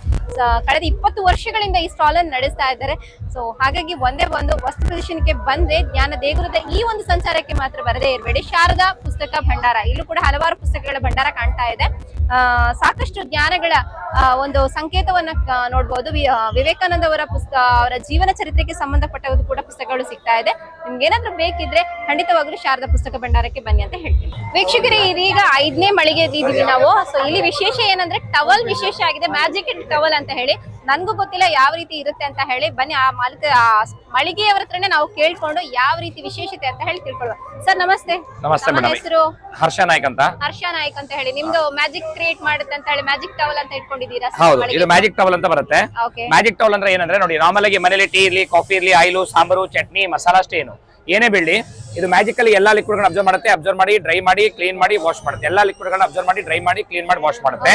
ಕಳೆದ 20 ವರ್ಷಗಳಿಂದ ಈ ಸ್ಟಾಲ್ ಅನ್ನು ನಡೆಸ್ತಾ ಇದ್ದಾರೆ. ಸೊ ಹಾಗಾಗಿ ಒಂದೇ ಒಂದು ವಸ್ತು ಪ್ರದರ್ಶನಕ್ಕೆ ಬಂದ್ರೆ ಜ್ಞಾನ ದೇಗುಲದ ಈ ಒಂದು ಸಂಚಾರಕ್ಕೆ ಮಾತ್ರ ಬರದೇ ಇರಬೇಡಿ. ಶಾರದಾ ಪುಸ್ತಕ ಭಂಡಾರ, ಇಲ್ಲೂ ಕೂಡ ಹಲವಾರು ಪುಸ್ತಕಗಳ ಭಂಡಾರ ಕಾಣ್ತಾ ಇದೆ. ಸಾಕಷ್ಟು ಜ್ಞಾನಗಳ ಒಂದು ಸಂಕೇತವನ್ನ ನೋಡ್ಬೋದು. ವಿವೇಕಾನಂದ ಅವರ ಅವರ ಜೀವನ ಚರಿತ್ರೆಗೆ ಸಂಬಂಧಪಟ್ಟದ್ದು ಕೂಡ ಪುಸ್ತಕಗಳು ಸಿಗ್ತಾ ಇದೆ. ನಿಮ್ಗೆ ಏನಾದ್ರೂ ಬೇಕಿದ್ರೆ ಖಂಡಿತವಾಗ್ಲೂ ಶಾರದಾ ಪುಸ್ತಕ ಭಂಡಾರಕ್ಕೆ ಬನ್ನಿ ಅಂತ ಹೇಳ್ತೀನಿ. ವೀಕ್ಷಕರೇ, ಇದೀಗ 5ನೇ ಮಳಿಗೆ ಇದ್ದೀವಿ ನಾವು. ಸೊ ಇಲ್ಲಿ ವಿಶೇಷ ಏನಂದ್ರೆ ಟವಲ್ ವಿಶೇಷ ಆಗಿದೆ, ಮ್ಯಾಜಿಕ್ ಟವಲ್ ಅಂತ ಹೇಳಿ. ನನ್ಗೂ ಗೊತ್ತಿಲ್ಲ ಯಾವ ರೀತಿ ಇರುತ್ತೆ ಅಂತ ಹೇಳಿ. ಬನ್ನಿ ಆ ಮಾಲೀಕ ಮಳಿಗೆಯವರ ಹತ್ರನೇ ನಾವು ಕೇಳ್ಕೊಂಡು ಯಾವ ರೀತಿ ವಿಶೇಷತೆ ಅಂತ ಹೇಳಿ ತಿಳ್ಕೊಳ್ಳುವ. ಸರ್ ನಮಸ್ತೆ. ನಮಸ್ತೆ ಮೇಡಮ್. ಹೆಸರು ಹರ್ಷ ನಾಯ್ಕ್ ಅಂತ. ಹರ್ಷ ನಾಯ್ಕ್ ಅಂತ ಹೇಳಿ. ನಿಮ್ದು ಮ್ಯಾಜಿಕ್ ಕ್ರಿಯೇಟ್ ಮಾಡುತ್ತೆ ಅಂತ ಹೇಳಿ ಮ್ಯಾಜಿಕ್ ಟವಲ್ ಅಂತ ಇಟ್ಕೊಂಡಿದ್ದೀರಾ? ಹೌದು, ಇದು ಮ್ಯಾಜಿಕ್ ಟವಲ್ ಅಂತ ಬರುತ್ತೆ. ಓಕೆ. ಮ್ಯಾಜಿಕ್ ಟವಲ್ ಅಂದ್ರೆ ಏನಂದ್ರೆ ನೋಡಿ, ನಾರ್ಮಲ್ ಆಗಿ ಮನೇಲಿ ಟೀ ಇರ್ಲಿ, ಕಾಫಿ ಇರ್ಲಿ, ಆಯಿಲು, ಸಾಂಬಾರು, ಚಟ್ನಿ, ಮಸಾಲಾ ಅಷ್ಟೇ ಏನು ಏನೇ ಬಿಡ್ಲಿ, ಇದು ಮ್ಯಾಜಿಕಲಿ ಎಲ್ಲಾ ಲಿಕ್ವಿಡ್ ಗಳನ್ನ ಅಬ್ಸರ್ವ್ ಮಾಡುತ್ತೆ. ಅಬ್ಸರ್ವ್ ಮಾಡಿ ಡ್ರೈ ಮಾಡಿ ಕ್ಲೀನ್ ಮಾಡಿ ವಾಶ್ ಮಾಡುತ್ತೆ. ಎಲ್ಲಾ ಲಿಕ್ವಿಡ್ ಗಳನ್ನ ಅಬ್ಸರ್ವ್ ಮಾಡಿ ಡ್ರೈ ಮಾಡಿ ಕ್ಲೀನ್ ಮಾಡಿ ವಾಶ್ ಮಾಡುತ್ತೆ.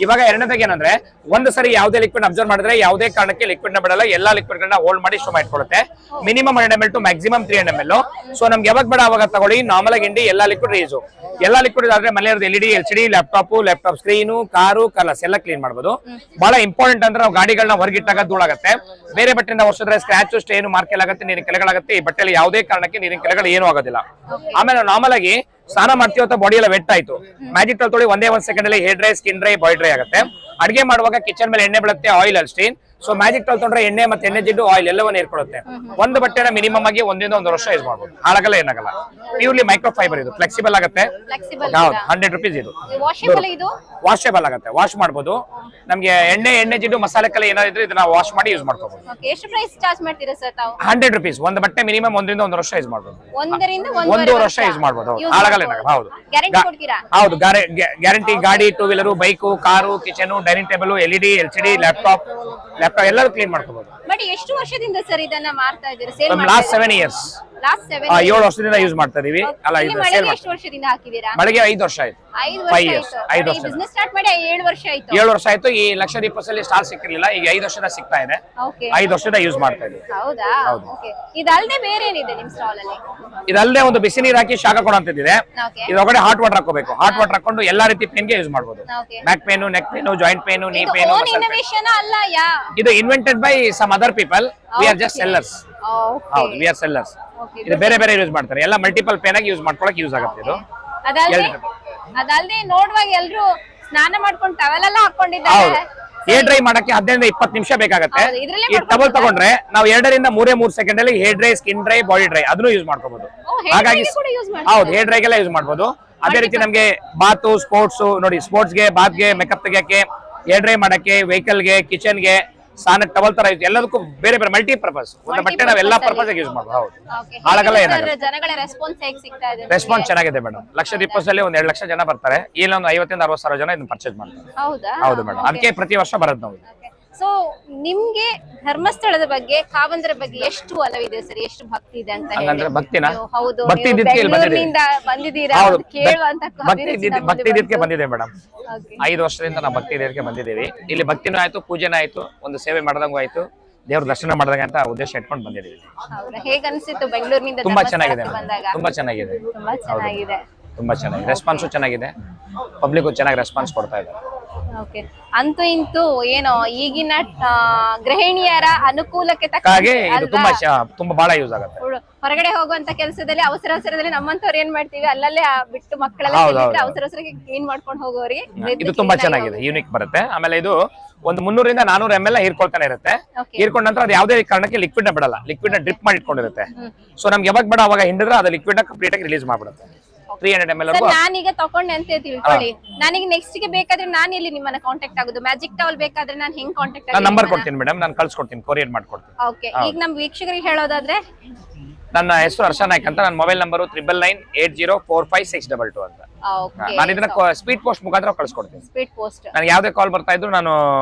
ಇವಾಗ ಎರಡನೇದಾಗಿ ಏನಂದ್ರೆ, ಒಂದು ಸರಿ ಯಾವುದೇ ಲಿಕ್ವಿಡ್ ಅಬ್ಸರ್ವ್ ಮಾಡಿದ್ರೆ ಯಾವುದೇ ಕಾರಣಕ್ಕೆ ಲಿಕ್ವಿಡ್ ನ ಬಿಡಲ್ಲ. ಎಲ್ಲಾ ಲಿಕ್ವಿಡ್ ಗಳನ್ನ ಹೋಲ್ಡ್ ಮಾಡಿ ಸ್ಟೋರ್ ಇಟ್ಕೊಳ್ಳುತ್ತೆ. Minimum 100 ml to maximum 300 ml. So ನಮ್ಗೆ ಯಾವಾಗ ಬೇಡ ಅವಾಗ ತಗೊಳ್ಳಿ. ನಾರ್ಮಲ್ ಆಗಿ ಇಂಡಿ ಎಲ್ಲಾ ಲಿಕ್ವಿಡ್ ಯೂಸು. ಎಲ್ಲಾ ಲಿಕ್ವಿಡ್ ಆದ್ರೆ ಮನೆಯವ್ರದ್ದು LED, LCD, laptop screen, car, colours ಎಲ್ಲ ಕ್ಲೀನ್ ಮಾಡಬಹುದು. ಬಹಳ ಇಂಪಾರ್ಟೆಂಟ್ ಅಂದ್ರೆ ನಾವು ಗಾಡಿಗಳನ್ನ ಹೊರಗಿಟ್ಟಾಗ ಧೂಳಾಗತ್ತೆ. ಬೇರೆ ಬಟ್ಟೆಯಿಂದ ಒರೆಸಿದ್ರೆ ಸ್ಕ್ರಾಚ್ ಸ್ಟೇನು ಮಾರ್ಕೆಲ್ ಆಗುತ್ತೆ, ನೀರಿನ ಕೆಳಗಳಾಗುತ್ತೆ. ಈ ಬಟ್ಟೆಯಲ್ಲಿ ಯಾವುದೇ ಕಾರಣಕ್ಕೆ ನೀರಿನ ಕೆಳಗಳು ಏನೂ ಆಗೋದಿಲ್ಲ. ಆಮೇಲೆ ನಾರ್ಮಲ್ ಆಗಿ ಸ್ನಾನ ಮಾಡ್ತೀವಿ ಅಂತ ಬಾಡಿ ಎಲ್ಲ ವೆಟ್ ಆಯ್ತು, ಮ್ಯಾಜಿಕ್ ಟವಲ್ ತೊಳಿ ಒಂದೇ 1 ಸೆಕೆಂಡ್ ಅಲ್ಲಿ hair dry, skin dry, body dry ಆಗುತ್ತೆ. ಅಡಿಗೆ ಮಾಡುವಾಗ ಕಿಚನ್ ಮೇಲೆ ಎಣ್ಣೆ ಬೀಳುತ್ತೆ, ಆಯಿಲ್ ಅಲ್ಸ್ಟೀನ್. ಸೊ ಮ್ಯಾಜಿಕ್ ಟವಲ್ ತೊಗೊಂಡ್ರೆ ಎಣ್ಣೆ ಮತ್ತೆ ಎಣ್ಣೆ ಜಿಡ್ಡು ಆಯಿಲ್ ಎಲ್ಲವನ್ನ ಏರ್ಕೊಳ್ಳುತ್ತೆ. ಒಂದು ಬಟ್ಟೆನ ಮಿನಿಮಮ್ ಆಗಿ 1 ರಿಂದ 1 ವರ್ಷ ಯೂಸ್ ಮಾಡಬಹುದು, ಹಾಳಾಗಲ್ಲ ಏನಾಗಲ್ಲ. ಪ್ಯೂರ್ಲಿ ಮೈಕ್ರೋ ಫೈಬರ್, ಇದು ಫ್ಲೆಕ್ಸಿಬಲ್ ಆಗುತ್ತೆ. ಹೌದು, 100 ರೂಪೀಸ್ ಇದು. ವಾಷೇಬಲ್ ಆಗುತ್ತೆ, ವಾಶ್ ಮಾಡಬಹುದು. ನಮ್ಗೆ ಎಣ್ಣೆ ಜಿಡ್ಡು ಮಸಾಲೆ ಕಲೆ ಏನಾದ್ರು ಇದನ್ನ ವಾಶ್ ಮಾಡಿ ಯೂಸ್ ಮಾಡ್ಕೋಬಹುದು. ಎಷ್ಟು ಪ್ರೈಸ್ ಚಾರ್ಜ್ ಮಾಡ್ತೀರಾ ಸರ್ ತಾವು? 100 ರೂಪೀಸ್. ಒಂದು ಬಟ್ಟೆ ಮಿನಿಮಮ್ 1 ರಿಂದ 1 ವರ್ಷ ಯೂಸ್ ಮಾಡಬಹುದು. 1 ವರ್ಷ ಯೂಸ್ ಮಾಡಬಹುದು, ಹಾಳಾಗಲ್ಲ ಏನಾಗಲ್ಲ. ಹೌದು, ಗ್ಯಾರಂಟಿ ಕೊಡ್ತೀರಾ? ಹೌದು, ಗ್ಯಾರಂಟಿ. ಗಾಡಿ, 2 wheeler, bike, car, kitchen, dining table, LED, LCD, laptop ಎಲ್ಲರೂ ಕ್ಲೀನ್ ಮಾಡ್ಕೋಬಹುದು. ಬಟ್ ಎಷ್ಟು ವರ್ಷದಿಂದ ಸರ್ ಇದನ್ನ ಮಾಡ್ತಾ ಇದ್ದೀರಾ? Sale last 7 years. ಲಾಸ್ಟ್ 7 7 ವರ್ಷದಿಂದ ಯೂಸ್ ಮಾಡ್ತಾ ಇದೀವಿ. ಅಲ್ಲ, ಇದು ಸೇಲ್ ಎಷ್ಟು ವರ್ಷದಿಂದ ಹಾಕಿದೀರಾ? ಮಳಿಗೆ 5 ವರ್ಷ ಆಯ್ತು. 5 ವರ್ಷ ಬಿಸ್ನೆಸ್ ಸ್ಟಾರ್ಟ್ ಮಾಡಿ 7 ವರ್ಷ ಆಯ್ತು. 7 ವರ್ಷ ಆಯ್ತು. ಈ ಲಕ್ಷ ದೀಪದಲ್ಲಿ ಸ್ಟಾಲ್ ಸಿಕ್ಕಿರ್ಲಿಲ್ಲ, ಈಗ 5 ವರ್ಷದ ಸಿಗ್ತಾ ಇದೆ. ಓಕೆ. 5 ವರ್ಷದ ಯೂಸ್ ಮಾಡ್ತಾ ಇದೀವಿ. ಹೌದಾ? ಓಕೆ. ಇದಲ್ಲದೆ ಬೇರೆ ಏನಿದೆ ನಿಮ್ ಸ್ಟಾಲ್ ಅಲ್ಲಿ? ಇದಲ್ಲದೆ ಒಂದು ಬಿಸಿ ನೀರು ಹಾಕಿ ಶಾಖ ಕೊಡುವಂತಿದೆ. ಓಕೆ. ಇದೊಳಗಡೆ ಹಾಟ್ ವಾಟರ್ ಹಾಕೋಬೇಕು. ಹಾಟ್ ವಾಟರ್ ಹಾಕೊಂಡು ಎಲ್ಲಾ ರೀತಿ ಪೇನ್ ಗೆ ಯೂಸ್ ಮಾಡಬಹುದು. Okay. Back pain, neck pain, joint pain, knee pain. Own innovation ಅಲ್ಲ ಯಾ? ಇದು invented by some other people. We are just sellers. Okay. ಹೌದು, ವಿ ಆರ್ ಸೆಲ್ಲರ್ಸ್. ಓಕೆ. ಇದು ಬೇರೆ ಬೇರೆ ಯೂಸ್ ಮಾಡ್ತಾರೆ. ಎಲ್ಲ ಮಲ್ಟಿಪಲ್ ಪೇನ್ ಆಗಿ ಯೂಸ್ ಮಾಡ್ಕೊಳಕ್ಕೆ ಯೂಸ್ ಆಗುತ್ತೆ ಇದು. ಅದಲ್ಲದೆ ನೋಡುವಾಗ ಎಲ್ಲರೂ ಸ್ನಾನ ಮಾಡ್ಕೊಂಡು ಟವೆಲ್ ಎಲ್ಲ ಹಾಕೊಂಡಿದ್ದಾರೆ. ಹೇರ್ ಡ್ರೈ ಮಾಡಕ್ಕೆ 15 ರಿಂದ 20 ನಿಮಿಷ ಬೇಕಾಗುತ್ತೆ. ಹೌದು, ಇದ್ರಲ್ಲೇ ಈ ಟವಲ್ ತಗೊಂಡ್ರೆ ನಾವು 2 ರಿಂದ 3 ಸೆಕೆಂಡ್ ಅಲ್ಲಿ hair dry, skin dry, body dry ಅದನ್ನು ಯೂಸ್ ಮಾಡ್ಕೋಬಹುದು. ಹಾಗಾಗಿ ಹೌದು, ಹೇರ್ ಡ್ರೈಗೆಲ್ಲ ಯೂಸ್ ಮಾಡಬಹುದು. ಅದೇ ರೀತಿ ನಮ್ಗೆ ಬಾತು, ಸ್ಪೋರ್ಟ್ಸ್ ನೋಡಿ, ಸ್ಪೋರ್ಟ್ಸ್ಗೆ, ಬಾತ್ಗೆ, ಮೇಕಪ್ ತೆಗಿಯಕ್ಕೆ, ಹೇರ್ ಡ್ರೈ ಮಾಡಕ್ಕೆ, ವೆಹಿಕಲ್ಗೆ, ಕಿಚನ್ಗೆ, ಸ್ನಾನ ಟವಲ್ ತರ ಎಲ್ಲದಕ್ಕೂ ಬೇರೆ ಬೇರೆ ಮಲ್ಟಿ ಪರ್ಪಸ್. ಒಂದು ಬಟ್ಟೆ ನಾವು ಎಲ್ಲಾ ಪರ್ಪಸ್ ಯೂಸ್ ಮಾಡಬಹುದು. ಹೌದು, ಹಾಳಾಗಲ್ಲ ಏನಾಗಲ್ಲ. ಜನಗಳ ರೆಸ್ಪಾನ್ಸ್ ಹೇಗೆ ಸಿಗ್ತಾ ಇದೆ? ರೆಸ್ಪಾನ್ಸ್ ಚೆನ್ನಾಗಿದೆ ಮೇಡಮ್. ಲಕ್ಷ ದೀಪದಲ್ಲಿ 1 2 ಲಕ್ಷ ಜನ ಬರ್ತಾರೆ. ಇಲ್ಲ ಒಂದು 50 ರಿಂದ 60 ಸಾವಿರ ಜನ ಇದನ್ನ ಪರ್ಚೇಸ್ ಮಾಡ್ತಾರೆ. ಹೌದಾ? ಹೌದು ಮೇಡಮ್, ಅದಕ್ಕೆ ಪ್ರತಿ ವರ್ಷ ಬರೋದು ನಾವು. ಸೊ ನಿಮ್ಗೆ ಧರ್ಮಸ್ಥಳದ ಬಗ್ಗೆ, ಕಾವಂದರ ಬಗ್ಗೆ ಎಷ್ಟು ಒಲವಿದೆ ಸರ್? ಎಷ್ಟು ಭಕ್ತಿ ಇದೆ ಅಂತ ಹೇಳಿ? ಹಂಗಂದ್ರೆ ಭಕ್ತಿನ ಹೌದು, ಭಕ್ತಿ ಇದ್ದಕ್ಕೆ ಇಲ್ಲಿ ಬಂದಿದೆ. ಬಂದಿದ್ದೀರಾ? ಹೌದು, ಕೇಳುವಂತ ಭಕ್ತಿ ಇದಕ್ಕೆ ಬಂದಿದೆ ಮೇಡಮ್. 5 ವರ್ಷದಿಂದ ನಾವು ಭಕ್ತಿ ಇದಕ್ಕೆ ಬಂದಿದ್ದೀವಿ. ಇಲ್ಲಿ ಭಕ್ತಿನೂ ಆಯ್ತು, ಪೂಜೆನೂ ಆಯ್ತು, ಒಂದು ಸೇವೆ ಮಾಡ್ದಂಗೂ ಆಯ್ತು, ದೇವ್ರ ದರ್ಶನ ಮಾಡ್ದಂಗ ಅಂತ ಉದ್ದೇಶ ಇಟ್ಕೊಂಡು ಬಂದಿದ್ದೀವಿ. ಹೌದಾ? ಹೇಗೆ ಅನಿಸಿತ್ತು ಬೆಂಗಳೂರಿನಿಂದ ತುಂಬಾ ಚೆನ್ನಾಗಿದೆ, ಬಂದಾಗ? ತುಂಬಾ ಚೆನ್ನಾಗಿದೆ, ತುಂಬಾ ಚೆನ್ನಾಗಿದೆ. ತುಂಬಾ ಚೆನ್ನಾಗಿದೆ. ರೆಸ್ಪಾನ್ಸು ಚೆನ್ನಾಗಿದೆ, ಪಬ್ಲಿಕ್ ಚೆನ್ನಾಗಿ ರೆಸ್ಪಾನ್ಸ್ ಕೊಡ್ತಾ ಇದ್ದಾರೆ. ಓಕೆ. ಅಂತೂ ಇಂತೂ ಏನೋ ಈಗಿನ ಗೃಹಿಣಿಯರ ಅನುಕೂಲಕ್ಕೆ ತಕ್ಕ ಹಾಗೆ ಇದು ತುಂಬಾ ಬಹಳ ಯೂಸ್ ಆಗುತ್ತೆ. ಹೊರಗಡೆ ಹೋಗುವಂತ ಕೆಲಸದಲ್ಲಿ ಅವಸರದಲ್ಲಿ ನಮ್ಮಂತವ್ರು ಏನ್ ಮಾಡ್ತೀವಿ, ಅಲ್ಲಲ್ಲೇ ಬಿಟ್ಟು ಮಕ್ಕಳೆಲ್ಲ ಅವಸರಕ್ಕೆ ಕ್ಲೀನ್ ಮಾಡ್ಕೊಂಡು ಹೋಗೋರಿಗೆ ಇದು ತುಂಬಾ ಚೆನ್ನಾಗಿದೆ, ಯೂನಿಕ್ ಬರುತ್ತೆ. ಆಮೇಲೆ ಇದು ಒಂದು 300 ರಿಂದ 400 ml ಹೀರ್ಕೊಳ್ತಾನೆ ಇರುತ್ತೆ. ಹೀರ್ಕೊಂಡ ನಂತರ ಅದು ಯಾವುದೇ ಕಾರಣಕ್ಕೆ ಲಿಕ್ವಿಡ್ ನ ಬಿಡಲ್ಲ, ಲಿಕ್ವಿಡ್ ನ ಡ್ರಿಪ್ ಮಾಡಿ ಇಟ್ಕೊಂಡಿರುತ್ತೆ. ಸೊ ನಮ್ಗೆ ಯಾವಾಗ ಬೇಡ ಅವಾಗ ಹಿಂಡಿದ್ರೆ ಅದು ಲಿಕ್ವಿಡ್ ನ ಕಂಪ್ಲೀಟ್ ಆಗಿ ರಿಲೀಸ್ ಮಾಡ್ಬಿಡುತ್ತೆ. 300 ml ನಾನೀಗ ತಕೊಂಡೆ ಅಂತ ತಿಳ್ಕೊಳ್ಳಿ, ನನಗೆ ನೆಕ್ಸ್ಟ್ ಗೆ ಬೇಕಾದ್ರೆ ನಾನು ಇಲ್ಲಿ ನಿಮ್ಮನ್ನ ಕಾಂಟ್ಯಾಕ್ಟ್ ಆಗೋದು? ಮ್ಯಾಜಿಕ್ ಟವಲ್ ಬೇಕಾದ್ರೆ ನಾನು ಹೆಂಗ್ ಕಾಂಟ್ಯಾಕ್ಟ್ ನಾನು ನಂಬರ್ ಕೊಡ್ತೀನಿ ಮೇಡಮ್, ನಾನು ಕಳ್ಸಿಕೊಡ್ತೀನಿ, ಕೊರಿಯರ್ ಮಾಡ್ಕೊಡ್ತೀನಿ. ಓಕೆ. ಈಗ ನಮ್ ವೀಕ್ಷಕರಿಗೆ ಹೇಳೋದಾದ್ರೆ, ನನ್ನ ಹೆಸರು ಹರ್ಷ ನಾಯ್ಕ್ ಅಂತ. ನನ್ನ ಮೊಬೈಲ್ ನಂಬರ್ 9998045622 ಅಂತ. ನಾನು ಇದನ್ನ ಸ್ಪೀಡ್ ಪೋಸ್ಟ್ ಮುಖಾಂತರ ಕಳ್ಸಿಕೊಡ್ತೀನಿ. Speed post. ನನಗೆ ಯಾವುದೇ ಕಾಲ್ ಬರ್ತಾ ಇದ್ರು ನಾನು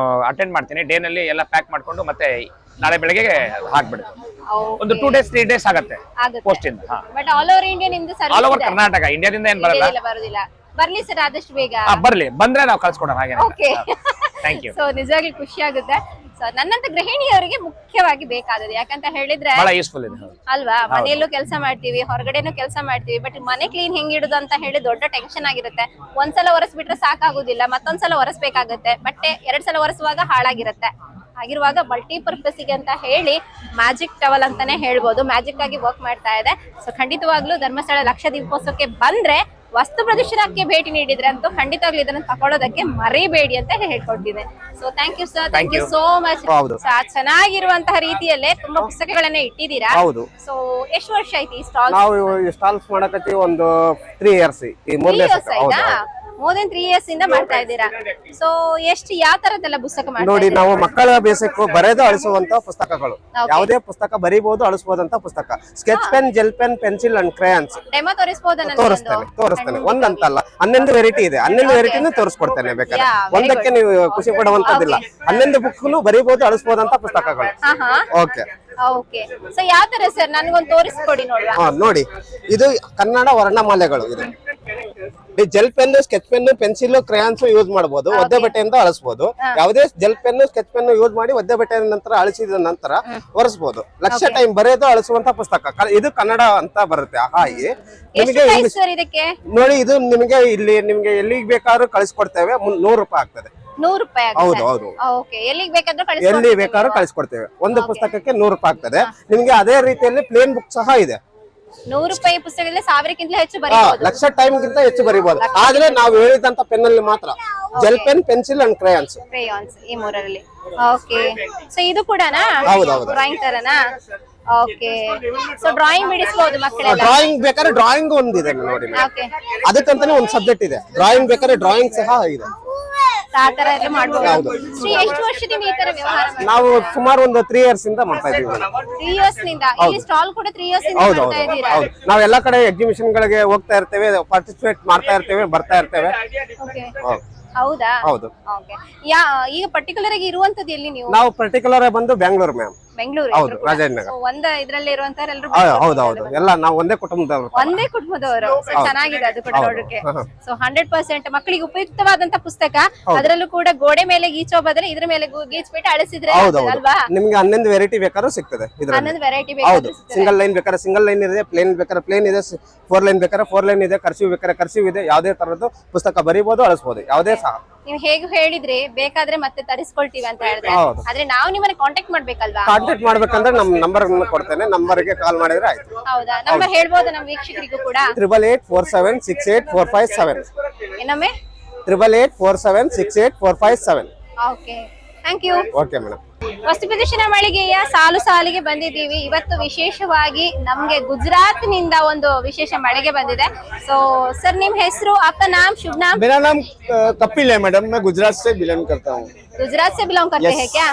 ಅಟೆಂಡ್ ಮಾಡ್ತೀನಿ. ಡೇ ನಲ್ಲಿ ಎಲ್ಲ ಪ್ಯಾಕ್ ಮಾಡ್ಕೊಂಡು ಮತ್ತೆ ನಾಳೆ ಬೆಳಗ್ಗೆ ಹಾಕ್ಬಿಡ್ತೀನಿ. ಒಂದು 2 days 3 days ಆಗುತ್ತೆ ಪೋಸ್ಟ್ ಇಂದ. ಬಟ್ ಆಲ್ ಓವರ್ ಇಂಡಿಯಾ ನಿಮ್ದು ಸರ್ವಿಸ್ ಆಲ್ ಓವರ್ ಕರ್ನಾಟಕ, ಇಂಡಿಯಾದಿಂದ ಏನ್ ಬರಲ್ಲ. ಬರೋದಿಲ್ಲ. ಬರ್ಲಿ ಸರ್ ಆದಷ್ಟು ಬೇಗ. ಬರ್ಲಿ, ಬಂದ್ರೆ ನಾವು ಕಳ್ಸ್ಕೊಡೋಣ ಹಾಗೆ. Okay, thank you. ಸೊ ನಿಜವಾಗ್ಲೂ ಖುಷಿ ಆಗುತ್ತೆ. ಸೊ ನನ್ನಂತ ಗೃಹಿಣಿಯವರಿಗೆ ಮುಖ್ಯವಾಗಿ ಬೇಕಾದದ್ದು, ಯಾಕಂತ ಹೇಳಿದ್ರೆ ಬಹಳ ಯೂಸ್ಫುಲ್ ಇದೆ ಅಲ್ವಾ. ಮನೆಯಲ್ಲೂ ಕೆಲಸ ಮಾಡ್ತೀವಿ, ಹೊರಗಡೆನೂ ಕೆಲಸ ಮಾಡ್ತೀವಿ, ಬಟ್ ಮನೆ ಕ್ಲೀನ್ ಹೆಂಗಿಡುದು ಅಂತ ಹೇಳಿ ದೊಡ್ಡ ಟೆನ್ಷನ್ ಆಗಿರುತ್ತೆ. ಒಂದ್ಸಲ ಒರೆಸ್ಬಿಟ್ರೆ ಸಾಕಾಗುದಿಲ್ಲ, ಮತ್ತೊಂದ್ಸಲ ಒರೆಸ್ಬೇಕಾಗತ್ತೆ. ಬಟ್ಟೆ 2 ಸಲ ಒರೆಸುವಾಗ ಹಾಳಾಗಿರುತ್ತೆ. ಆಗಿರುವಾಗ ಮಲ್ಟಿಪರ್ಪಸ್ ಗೆ ಅಂತ ಹೇಳಿ ಮ್ಯಾಜಿಕ್ ಟವಲ್ ಅಂತಾನೆ ಹೇಳ್ಬೋದು, ಮ್ಯಾಜಿಕ್ ಆಗಿ ವರ್ಕ್ ಮಾಡ್ತಾ ಇದೆ. ಸೊ ಖಂಡಿತವಾಗ್ಲೂ ಧರ್ಮಸ್ಥಳ ಲಕ್ಷ ದೀಪೋತ್ಸವಕ್ಕೆ ಬಂದ್ರೆ, ವಸ್ತು ಪ್ರದರ್ಶನಕ್ಕೆ ಭೇಟಿ ನೀಡಿದ್ರೆ ಅಂತೂ ಖಂಡಿತವಾಗ್ಲೂ ಇದನ್ನ ತಗೊಳ್ಳೋದಕ್ಕೆ ಮರಿಬೇಡಿ ಅಂತ ಹೇಳ್ಕೊಡ್ತಿದೆ. So thank you sir, thank you so much. ಚೆನ್ನಾಗಿರುವಂತಹ ರೀತಿಯಲ್ಲೇ ತುಂಬಾ ಪುಸ್ತಕಗಳನ್ನ ಇಟ್ಟಿದ್ದೀರಾ. ಹೌದು. ಸೊ ಎಷ್ಟು ವರ್ಷ ಆಯ್ತು ಈ ಸ್ಟಾಲ್? ನಾವು ಸ್ಟಾಲ್ಸ್ ಮಾಡಕತ್ತೀವಿ ಒಂದು 3 years. ಈ 3 years ಆಯ್ತಾ? ಮೋರ್ ದೆನ್ 3 years ಇಂದ ಮಾಡ್ತಾ ಇದ್ದೀರಾ. ಸೊ ಎಷ್ಟು ಯಾವ ತರದೆಲ್ಲ ಪುಸ್ತಕ ಮಾಡ್ತಾ ನೋಡಿ, ನಾವು ಮಕ್ಕಳ ಬೇಸಿಕ್ ಬರೆದು ಅಳಿಸುವಂತ ಪುಸ್ತಕಗಳು, ಯಾವುದೇ ಪುಸ್ತಕ ಬರೀಬಹುದು ಅಳಿಸಬಹುದಂತ ಪುಸ್ತಕ. Sketch pen, gel pen, pencil and crayons. Demo ತೋರಿಸ್ತೇನೆ. ಒಂದಂತಲ್ಲ, 11 ವೆರೈಟಿ ಇದೆ. 11 ವೆರೈಟಿನೂ ತೋರಿಸ್ಕೊಡ್ತೇನೆ. ಬೇಕಾದ್ರೆ ಒಂದಕ್ಕೆ ನೀವು ಖುಷಿ ಪಡುವಂತದಿಲ್ಲ. 11 ಬುಕ್ನು ಬರೀಬಹುದು ಅಳಿಸಬಹುದಂತ ಪುಸ್ತಕಗಳು. Okay okay. ಸೊ ಯಾವ ತರ ಸರ್, ನನಗೊಂದು ತೋರಿಸ್ಕೊಡಿ ನೋಡುವ. ನೋಡಿ, ಇದು ಕನ್ನಡ ವರ್ಣಮಾಲೆಗಳು. ಇದು gel pen, sketch pen, pencil, crayons use ಮಾಡಬಹುದು. ಒದ್ದೆ ಬಟ್ಟೆಯಿಂದ ಅಳಿಸಬಹುದು. ಯಾವುದೇ gel pen, sketch pen use ಮಾಡಿ ಒದ್ದೆ ಬಟ್ಟೆ ನಂತರ ಅಳಿಸಿದ ನಂತರ ಒರೆಸಬಹುದು. ಲಕ್ಷ ಟೈಮ್ ಬರೆಯೋದು ಅಳಿಸುವಂತ ಪುಸ್ತಕ. ಇದು ಕನ್ನಡ ಅಂತ ಬರುತ್ತೆ. ಹಾಗೆ ನಿಮಗೆ ನೋಡಿ, ಇದು ನಿಮಗೆ ಇಲ್ಲಿ ನಿಮ್ಗೆ ಎಲ್ಲಿಗೆ ಬೇಕಾದ್ರೂ ಕಳಿಸ್ಕೊಡ್ತೇವೆ. 100 ರೂಪಾಯಿ ಆಗ್ತದೆ. 100 ರೂಪಾಯಿ? ಹೌದು ಹೌದು. ಎಲ್ಲಿ ಬೇಕಾದ್ರೂ ಕಳಿಸ್ಕೊಡ್ತೇವೆ. ಒಂದು ಪುಸ್ತಕಕ್ಕೆ 100 ರೂಪಾಯಿ ಆಗ್ತದೆ. ನಿಮ್ಗೆ ಅದೇ ರೀತಿಯಲ್ಲಿ ಪ್ಲೇನ್ ಬುಕ್ ಸಹ ಇದೆ. 100 ರೂಪಾಯಿ ಪುಸ್ತಕದಲ್ಲಿ 1000ಕ್ಕಿಂತ ಹೆಚ್ಚು ಬರೀಬಹುದು. ಲಕ್ಷ ಟೈಮ್ ಗಿಂತ ಹೆಚ್ಚು ಬರೀಬಹುದು. ಆದ್ರೆ ನಾವು ಹೇಳಿದಂತ ಪೆನ್ ಅಲ್ಲಿ ಮಾತ್ರ gel pen, pencil and crayons ಈ 3ರಲ್ಲಿ. ಓಕೆ. ಸೊ ಇದು ಕೂಡನಾ ಡ್ರಾಯಿಂಗ್ ತರನಾ? ಓಕೆ. ಸೊ ಡ್ರಾಯಿಂಗ್ ಬಿಡಿಸಬಹುದು ಮಕ್ಕಳೆಲ್ಲ. ಡ್ರಾಯಿಂಗ್ ಬೇಕಾದ್ರೆ ಡ್ರಾಯಿಂಗ್ ಒಂದಿದೆ ನೋಡಿ. ಅದಕ್ಕಂತಾನೆ ಒಂದು ಸಬ್ಜೆಕ್ಟ್ ಇದೆ. ಡ್ರಾಯಿಂಗ್ ಬೇಕಾದ್ರೆ ಡ್ರಾಯಿಂಗ್ ಸಹ ಇದೆ. ಎಷ್ಟು ವರ್ಷದಿಂದ ಈ ತರ ವ್ಯವಹಾರ? ನಾವು ಸುಮಾರು ಒಂದು 3 years ಇಂದ ಮಾಡ್ತಾ ಇದೀವಿ. 3 years ನಿಂದ ಈ ಸ್ಟಾಲ್ ಕೂಡ 3 years ಇಂದ ಮಾಡ್ತಾ ಇದ್ದೀರಾ? ನಾವು ಎಲ್ಲಾ ಕಡೆ ಎಕ್ಸಿಬಿಷನ್ ಗಳಿಗೆ ಹೋಗ್ತಾ ಇರ್ತೇವೆ, ಪಾರ್ಟಿಸಿಪೇಟ್ ಮಾಡ್ತಾ ಇರ್ತೇವೆ, ಬರ್ತಾ ಇರ್ತೇವೆ. ಹೌದಾ? ಹೌದು. ಈಗ ಪರ್ಟಿಕ್ಯುಲರ್ ಆಗಿ ಇರುವಂತದ್ದು ಎಲ್ಲಿ ನೀವು? ನಾವು ಪರ್ಟಿಕ್ಯುಲರ್ ಬಂದು ಬೆಂಗಳೂರು ಮ್ಯಾಮ್. ಬೆಂಗಳೂರು? ಹೌದು, ರಾಜಾಜಿನಗರ. ಒಂದೇ ಇದ್ರಲ್ಲಿ ಇರುವಂತವರು ಎಲ್ಲರೂ? ಹೌದೌದು, ಎಲ್ಲ ನಾವು ಒಂದೇ ಕುಟುಂಬದವರು. ಒಂದೇ ಕುಟುಂಬದವರು. ಚೆನ್ನಾಗಿದೆ ಅದು ಕೂಡ ನೋಡೋಕೆ. ಸೊ 100% ಮಕ್ಕಳಿಗೆ ಉಪಯುಕ್ತವಾದಂತ ಪುಸ್ತಕ. ಅದರಲ್ಲೂ ಕೂಡ ಗೋಡೆ ಮೇಲೆ ಗೀಚೋ ಬದಲು ಇದ್ರ ಮೇಲೆ ಗೀಚ್ಬಿಟ್ಟು ಅಳಿಸಿದ್ರೆ ಅಲ್ವಾ? ನಿಮ್ಗೆ 11 ವೆರೈಟಿ ಬೇಕಾದ್ರೂ ಸಿಗ್ತದೆ. 11 ವೆರೈಟಿ ಹೌದು. ಸಿಂಗಲ್ ಲೈನ್ ಬೇಕಾದ್ರೆ ಸಿಂಗಲ್ ಲೈನ್ ಇದೆ, ಪ್ಲೇನ್ ಬೇಕಾದ್ರೆ ಪ್ಲೇನ್ ಇದೆ, 4 ಲೈನ್ ಬೇಕಾದ್ರೆ 4 ಲೈನ್ ಇದೆ, ಕರ್ಸಿವ್ ಬೇಕಾದ್ರೆ ಕರ್ಸಿವ್ ಇದೆ. ಯಾವುದೇ ತರದ್ದು ಪುಸ್ತಕ ಬರೀಬಹುದು, ಅಳಿಸಬಹುದು, ಯಾವುದೇ ಸಹ. ನೀವು ಹೇಗೆ ಹೇಳಿದ್ರಿ, ಬೇಕಾದ್ರೆ ಮತ್ತೆ ತರಿಸ್ಕೊಳ್ತೀವಿ ಅಂತ ಹೇಳಿದ್ರೆ, ಆದ್ರೆ ನಾವು ನಿಮ್ಮನ್ನ ಕಾಂಟ್ಯಾಕ್ಟ್ ಮಾಡ್ಬೇಕಲ್ವಾ? ಕಾಂಟ್ಯಾಕ್ಟ್ ಮಾಡ್ಬೇಕಂದ್ರೆ ನಮ್ಮ ನಂಬರ್ ಕೊಡ್ತೇನೆ. ನಂಬರ್ಗೆ ಕಾಲ್ ಮಾಡಿದ್ರೆ ಆಯ್ತು. ಹೌದಾ? ನಂಬರ್ ಹೇಳ್ಬೋದು ನಮ್ಮ ವೀಕ್ಷಕರಿಗೂ ಕೂಡ? 8847684557. ಏನೊಮ್ಮೆ? 8847684557. Okay, thank you. Okay madam. ವಸ್ತು ಪ್ರದರ್ಶನ ಮಳಿಗೆಯ ಸಾಲಿಗೆ ಬಂದಿದ್ದೀವಿ. ಇವತ್ತು ವಿಶೇಷವಾಗಿ ನಮ್ಗೆ ಗುಜರಾತ್ ನಿಂದ ಒಂದು ವಿಶೇಷ ಮಳಿಗೆ ಬಂದಿದೆ. ಸೊ ಸರ್, ನಿಮ್ ಹೆಸರು? आपका नाम, शुभ नाम? मेरा नाम कपिल है मैडम, मैं गुजरात से बिलोंग करता हूँ। गुजरात से बिलोंग करते हैं क्या?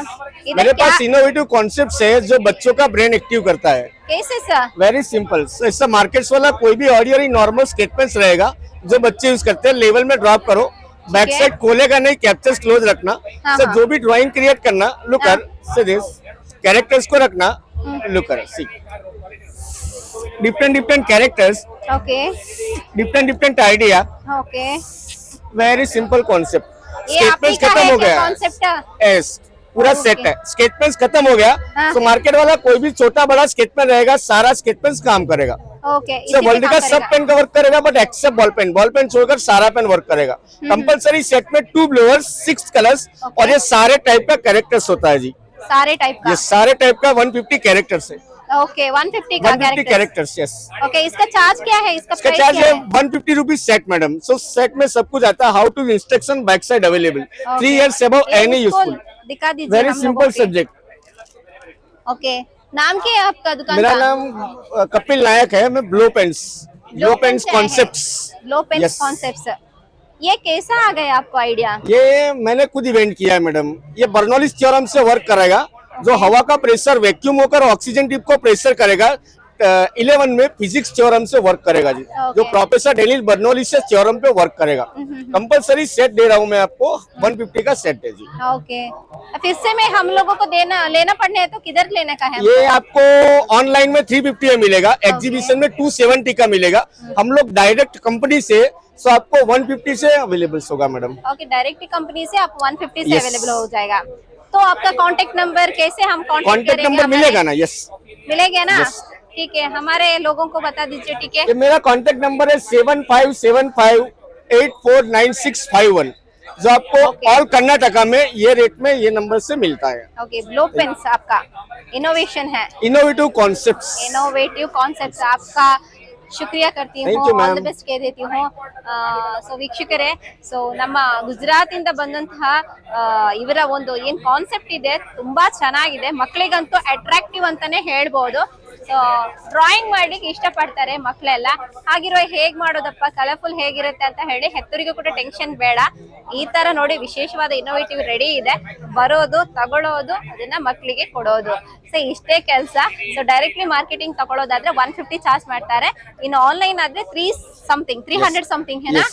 मेरे पास इनोवेटिव कॉन्सेप्ट है जो बच्चों का ब्रेन एक्टिव करता है। कैसे सर? Very simple. इससे मार्केट्स वाला कोई भी ऑर्डिनरी नॉर्मल स्टेटमेंट्स रहेगा जो बच्चे यूज करते हैं, लेवल में ड्रॉप करो, बैक साइड खोलेगा नहीं, कैप्चर्स क्लोज रखना। सर जो भी ड्राइंग क्रिएट करना, लुक कर से दिस कैरेक्टर्स को रखना, लुक कर सी different characters, okay, different idea, okay, very simple concept. Statements खत्म हो गया, यस, पूरा सेट है। स्केच पेन्स खत्म हो गया तो मार्केट वाला कोई भी छोटा बड़ा स्केच पेन रहेगा, सारा स्केच पेन काम करेगा। ओके, वर्ल्ड का सब पेन का वर्क करेगा, बट एक्सेप्ट बॉल पेन छोड़कर सारा पेन वर्क करेगा। कंपलसरी सेट में 2 ब्लोअर्स, 6 कलर्स, और ये सारे टाइप का कैरेक्टर्स होता है जी। सारे टाइप का? ये सारे टाइप का 150 कैरेक्टर्स है। ओके, 150 का कैरेक्टर्स, यस। ओके, इसका चार्ज क्या है? इसका चार्ज है 150 rupees set madam. So set में सब कुछ आता है, how to instruction, back side available, 3 years above any useful. दिखा दीजिए। Very simple subject. ओके, नाम क्या है आपका दुकान मेरा का? नाम कपिल नायक है। मैं blow pens concepts. Blow pens concepts, ये कैसा आ गया आपको आइडिया? ये मैंने खुद इवेंट किया है मैडम। ये बर्नौलीज थ्योरम से वर्क करेगा। जो हवा का प्रेशर वैक्यूम होकर ऑक्सीजन टिप को प्रेशर करेगा, 11 में फिजिक्स थ्योरम से वर्क करेगा जी, जो प्रोफेसर डेनिस बर्नौली से थ्योरम पे वर्क करेगा। कंपलसरी सेट दे रहा हूँ मैं आपको, 150 का सेट है जी। ओके, फिर से मैं हम लोगों को लेना पड़ने है तो किधर लेने का है? ये आपको ऑनलाइन में 350 में मिलेगा, एग्जीबिशन में 270 का मिलेगा। हम लोग डायरेक्ट कंपनी से सो आपको 150 से अवेलेबल होगा मैडम। ओके, डायरेक्ट कंपनी से आप 150 से अवेलेबल हो जाएगा। तो आपका कांटेक्ट नंबर कैसे हम कांटेक्ट नंबर मिलेगा ना? यस, मिलेगा ना? ठीक है, हमारे लोगों को बता दीजिए। ठीक है, ये मेरा कांटेक्ट नंबर है 7575849651, जो आपको ऑल कर्नाटका में ये रेट में ये नंबर से मिलता है। ओके, ब्लो पेन्स आपका इनोवेशन है, इनोवेटिव कॉन्सेप्ट्स आपका शुक्रिया करती हूँ, Thank you, ma'am. All the best ಕೇಳ್ತೀನಿ ಹೂँ। ಸೊ ವೀಕ್ಷಕರೇ, ಸೊ ನಮ್ಮ ಗುಜರಾತ್ ಇಂದ ಬಂದಂತಹ ಇವರ ಒಂದು ಏನ್ ಕಾನ್ಸೆಪ್ಟ್ ಇದೆ ತುಂಬಾ ಚೆನ್ನಾಗಿದೆ, ಮಕ್ಕಳಿಗಂತೂ ಅಟ್ರಾಕ್ಟಿವ್ ಅಂತಾನೆ ಹೇಳ್ಬೋದು। ಸೊ ಡ್ರಾಯಿಂಗ್ ಮಾಡ್ಲಿಕ್ಕೆ ಇಷ್ಟ ಪಡ್ತಾರೆ ಮಕ್ಕಳೆಲ್ಲ, ಹಾಗಿರುವ ಹೇಗ್ ಮಾಡೋದಪ್ಪ, ಕಲರ್ಫುಲ್ ಹೇಗಿರುತ್ತೆ ಅಂತ ಹೇಳಿ ಹೆತ್ತರಿಗೂ ಕೂಡ ಟೆನ್ಷನ್ ಬೇಡ, ಈ ತರ ನೋಡಿ ವಿಶೇಷವಾದ ಇನ್ನೋವೇಟಿವ್ ರೆಡಿ ಇದೆ, ಬರೋದು ತಗೊಳ್ಳೋದು ಅದನ್ನ ಮಕ್ಕಳಿಗೆ ಕೊಡೋದು, ಸೊ ಇಷ್ಟೇ ಕೆಲಸ। ಸೊ ಡೈರೆಕ್ಟ್ಲಿ ಮಾರ್ಕೆಟಿಂಗ್ ತಗೊಳ್ಳೋದಾದ್ರೆ 150 ಚಾರ್ಜ್ ಮಾಡ್ತಾರೆ, ಇನ್ನು ಆನ್ಲೈನ್ ಆದ್ರೆ 300 ಸಮಥಿಂಗ್ ಏನಾ?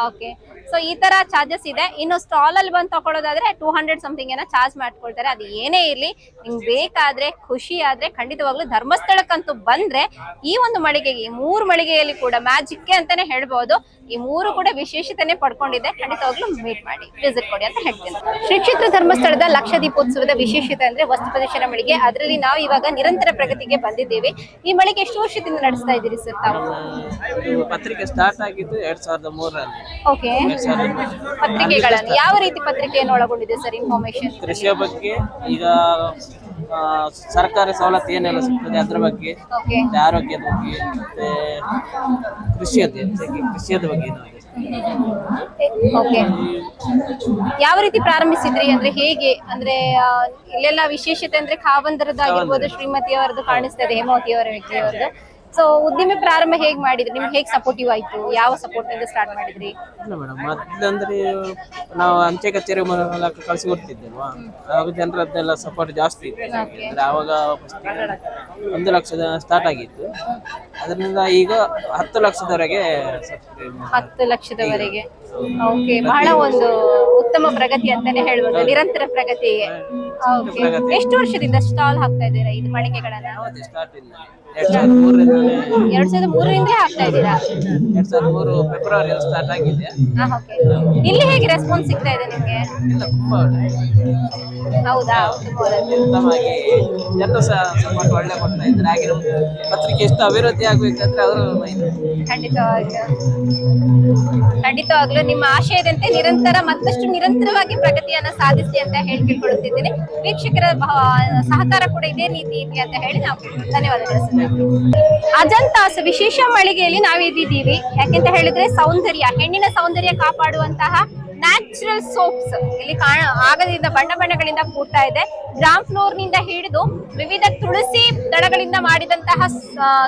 ಓಕೆ, ಸೊ ಈ ತರ ಚಾರ್ಜಸ್ ಇದೆ। ಇನ್ನು ಸ್ಟಾಲ್ ಅಲ್ಲಿ ಬಂದು ತಗೊಳ್ಳೋದಾದ್ರೆ 200 ಸಮಥಿಂಗ್ ಏನೋ ಚಾರ್ಜ್ ಮಾಡ್ಕೊಳ್ತಾರೆ, ಅದು ಏನೇ ಇರ್ಲಿ ನಿಮ್ಗೆ ಬೇಕಾದ್ರೆ ಖುಷಿ ಆದ್ರೆ ಖಂಡಿತವಾಗ್ಲೂ ಧರ್ಮಸ್ಥಳಕ್ಕಂತೂ ಬಂದ್ರೆ ಈ ಒಂದು ಮಳಿಗೆಗೆ, ಈ 3 ಮಳಿಗೆಯಲ್ಲಿ ಕೂಡ ಮ್ಯಾಜಿಕ್ ಅಂತಾನೆ ಹೇಳ್ಬೋದು, ಈ 3 ಕೂಡ ವಿಶೇಷತೆನೆ ಪಡ್ಕೊಂಡಿದೆ, ಖಂಡಿತವಾಗ್ಲೂ ಮೀಟ್ ಮಾಡಿ, ವಿಸಿಟ್ ಕೊಡಿ ಅಂತ ಹೇಳ್ತೀನಿ। ಶ್ರೀ ಕ್ಷೇತ್ರ ಧರ್ಮಸ್ಥಳದ ಲಕ್ಷ ದೀಪೋತ್ಸವದ ವಿಶೇಷತೆ ಅಂದ್ರೆ ವಸ್ತು ಪ್ರದರ್ಶನ ಮಳಿಗೆ, ಅದರಲ್ಲಿ ನಾವು ಇವಾಗ ನಿರಂತರ ಪ್ರಗತಿಗೆ ಬಂದಿದ್ದೇವೆ। ಈ ಮಳಿಗೆ ಎಷ್ಟು ವರ್ಷದಿಂದ ನಡೆಸ್ತಾ ಇದ್ದೀರಿ ಸರ್ ತಾವು? ಪತ್ರಿಕೆ ಸ್ಟಾರ್ಟ್ ಆಗಿದ್ದು 2003ರಲ್ಲಿ। ಓಕೆ, ಪತ್ರಿಕೆಗಳನ್ನು ಯಾವ ರೀತಿ ಪತ್ರಿಕೆಯನ್ನು ಒಳಗೊಂಡಿದೆ ಸರ್ ಇನ್ಫಾರ್ಮೇಶನ್? ಕೃಷಿಯ ಬಗ್ಗೆ, ಈಗ ಸರ್ಕಾರಿ ಸವಲತ್ತು ಏನೆಲ್ಲ ಸಿಗ್ತದೆ ಅದ್ರ ಬಗ್ಗೆ, ಓಕೆ, ಆರೋಗ್ಯದ ಬಗ್ಗೆ, ಮತ್ತೆ ಕೃಷಿಯದ ಬಗ್ಗೆ ಓಕೆ, ಯಾವ ರೀತಿ ಪ್ರಾರಂಭಿಸಿದ್ರಿ ಅಂದ್ರೆ ಹೇಗೆ ಅಂದ್ರೆ ಇಲ್ಲೆಲ್ಲ ವಿಶೇಷತೆ ಅಂದ್ರೆ ಖಾವಂದರದಾಗಿರ್ಬೋದು, ಶ್ರೀಮತಿಯವರದ್ದು ಕಾಣಿಸ್ತದೆ, ಹೇಮಾವತಿ ಅವರ ವ್ಯಕ್ತಿಯವರದ್ದು। ಸೊ ಉದ್ದಿಮೆ ಪ್ರಾರಂಭ ಹೇಗ್ ಮಾಡಿದ್ರಿ? ನಿಮ್ಗೆ ಹೇಗ್ ಸಪೋರ್ಟಿವ್ ಆಯ್ತು? ಯಾವ ಸಪೋರ್ಟ್ ಇಂದ ಸ್ಟಾರ್ಟ್ ಮಾಡಿದ್ರಿ? ಇಲ್ಲ ಮೇಡಮ್, ಮೊದಲಂದ್ರೆ ನಾವು ಅಂಚೆ ಕಚೇರಿ ಮೂಲಕ ಕಳಿಸಿ ಕೊಡ್ತಿದ್ದೇಲ್ವಾ, ಆವಾಗ ಜನರದ್ದೆಲ್ಲ ಸಪೋರ್ಟ್ ಜಾಸ್ತಿ ಇತ್ತು, ಅಂದ್ರೆ ಆವಾಗ 1 ಲಕ್ಷದ ಸ್ಟಾರ್ಟ್ ಆಗಿತ್ತು, ಅದರಿಂದ ಈಗ 10 ಲಕ್ಷದವರೆಗೆ 10 ಲಕ್ಷದವರೆಗೆ। ಓಕೆ, ಬಹಳ ಒಂದು ಉತ್ತಮ ಪ್ರಗತಿ ಅಂತಾನೆ ಹೇಳ್ಬೋದು, ನಿರಂತರ ಪ್ರಗತಿಗೆ। ಓಕೆ, ಎಷ್ಟು ವರ್ಷದಿಂದ ಸ್ಟಾಲ್ ಹಾಕ್ತಾ ಇದ್ದೀರಾ ಇದು ಮಳಿಗೆಗಳನ್ನ? ಸ್ಟಾರ್ಟ್ ಇಲ್ಲ 2003ರಿಂದಲೇ 2003ರಿಂದಲೇ ಹಾಕ್ತಾ ಇದ್ದೀರಾ? 2003 ಫೆಬ್ರವರಿಯಲ್ಲಿ ಸ್ಟಾರ್ಟ್ ಆಗಿದೆ। ಓಕೆ, ಇಲ್ಲಿ ಹೇಗೆ ರೆಸ್ಪಾನ್ಸ್ ಸಿಗ್ತಾ ಇದೆ ನಿಮ್ಗೆ? ಇಲ್ಲ, ತುಂಬಾ ಹೌದಾ? ಉತ್ತಮವಾಗಿ ಜನರು ಸಹ ಸಪೋರ್ಟ್ ಒಳ್ಳೆ ಕೊಡ್ತಾ ಇದ್ದಾರೆ, ಹಾಗೆ ನಮ್ಮ ಪತ್ರಿಕೆ ಎಷ್ಟು ಅಭಿವೃದ್ಧಿ ಆಗ್ಬೇಕಂದ್ರೆ ಅವರು ಖಂಡಿತವಾಗ್ಲೂ ನಿಮ್ಮ ಆಶಯದಂತೆ ಮತ್ತಷ್ಟು ನಿರಂತರವಾಗಿ ಪ್ರಗತಿಯನ್ನ ಸಾಧಿಸಿ ಅಂತ ಹೇಳಿ ಕೇಳ್ಕೊಳ್ಳುತ್ತಿದ್ದೇನೆ। ವೀಕ್ಷಕರ ಸಹಕಾರ ಕೂಡ ಇದೇ ರೀತಿ ಇರ್ಲಿ ಅಂತ ಹೇಳಿ ನಾವು ಧನ್ಯವಾದಗಳು ಸರ್। ಅಜಂತಾಸ್ ವಿಶೇಷ ಮಳಿಗೆಯಲ್ಲಿ ನಾವಿದ್ದೀವಿ, ಯಾಕೆಂತ ಹೇಳಿದ್ರೆ ಸೌಂದರ್ಯ, ಹೆಣ್ಣಿನ ಸೌಂದರ್ಯ ಕಾಪಾಡುವಂತಹ ನ್ಯಾಚುರಲ್ ಸೋಪ್ಸ್ ಇಲ್ಲಿ ಆಗದಿಂದ ಬಣ್ಣ ಬಣ್ಣಗಳಿಂದ ಕೂಡ್ತಾ ಇದೆ। ಗ್ರೌಂಡ್ ಫ್ಲೋರ್ ನಿಂದ ಹಿಡಿದು ವಿವಿಧ ತುಳಸಿ ದಳಗಳಿಂದ ಮಾಡಿದಂತಹ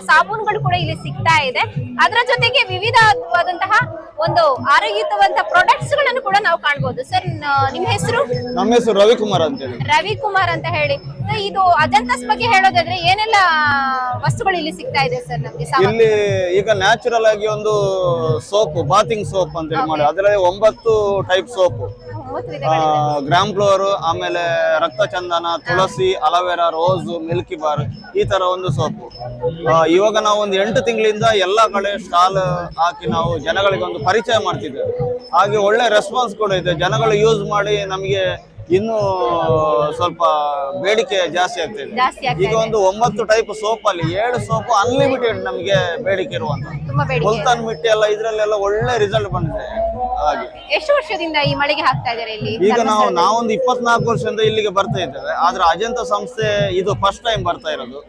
ಸಾಬೂನುಗಳು ಕೂಡ ಇಲ್ಲಿ ಸಿಗ್ತಾ ಇದೆ, ಅದರ ಜೊತೆಗೆ ವಿವಿಧವಾದಂತಹ ಒಂದು ಆರೋಗ್ಯಯುತವಂತಹ ಪ್ರಾಡಕ್ಟ್ಸ್ ಗಳನ್ನು ಕೂಡ ನಾವು ಕಾಣಬಹುದು। ಸರ್, ನಿಮ್ಮ ಹೆಸರು? ನಮ್ಮ ಹೆಸರು ರವಿಕುಮಾರ್ ಅಂತ ಹೇಳಿ। ರವಿಕುಮಾರ್ ಅಂತ ಹೇಳಿ, ಇದು ಅಜಂತಾಸ್ ಬಗ್ಗೆ ಹೇಳೋದಾದ್ರೆ ಏನೆಲ್ಲ ವಸ್ತುಗಳು ಇಲ್ಲಿ ಸಿಗ್ತಾ ಇದೆ ಸರ್ ನಮ್ಗೆ? ಇಲ್ಲಿ ಈಗ ನ್ಯಾಚುರಲ್ ಆಗಿ ಒಂದು ಸೋಪ್, ಬಾತಿಂಗ್ ಸೋಪ್ ಅಂತ ಹೇಳಿ ಮಾಡಿ, ಅದರಲ್ಲಿ 9 ಟೈಪ್ ಸೋಪ್, ಗ್ರಾಮ್ ಫ್ಲೋರ್, ಆಮೇಲೆ ರಕ್ತ ಚಂದನ, ತುಳಸಿ, ಅಲೋವೆರಾ, ರೋಸ್, ಮಿಲ್ಕಿ ಬಾರ್, ಈ ತರ ಒಂದು ಸೋಪು ಇವಾಗ ನಾವು ಒಂದು 8 ತಿಂಗಳಿಂದ ಎಲ್ಲಾ ಕಡೆ ಸ್ಟಾಲ್ ಹಾಕಿ ನಾವು ಜನಗಳಿಗೆ ಒಂದು ಪರಿಚಯ ಮಾಡ್ತಿದ್ದೇವೆ, ಹಾಗೆ ಒಳ್ಳೆ ರೆಸ್ಪಾನ್ಸ್ ಕೂಡ ಇದೆ, ಜನಗಳು ಯೂಸ್ ಮಾಡಿ ನಮಗೆ ಇನ್ನು ಸ್ವಲ್ಪ ಬೇಡಿಕೆ ಜಾಸ್ತಿ ಆಗ್ತಿದೆ। ಈಗ ಒಂದು 9 ಟೈಪ್ ಸೋಪ್ ಅಲ್ಲಿ 7 ಸೋಪ್ ಅನ್ಲಿಮಿಟೆಡ್ ನಮಗೆ ಬೇಡಿಕೆ ಇರುವಂತ, ಮುಲ್ತಾನ್ ಮಿಟ್ಟಿ ಎಲ್ಲ ಇದ್ರಲ್ಲೆಲ್ಲ ಒಳ್ಳೆ ರಿಸಲ್ಟ್ ಬಂದಿದೆ। ಹಾಗೆ ಎಷ್ಟು ವರ್ಷದಿಂದ ಈ ಮಳಿಗೆ ಹಾಕ್ತಾ ಇದ್ದಾರೆ ಇಲ್ಲಿ? ಈಗ ನಾವೊಂದು 24 ವರ್ಷದಿಂದ ಇಲ್ಲಿಗೆ ಬರ್ತಾ ಇದ್ದೇವೆ, ಆದ್ರೆ ಅಜಂತ ಸಂಸ್ಥೆ ಇದು ಫಸ್ಟ್ ಟೈಮ್ ಬರ್ತಾ ಇರೋದು।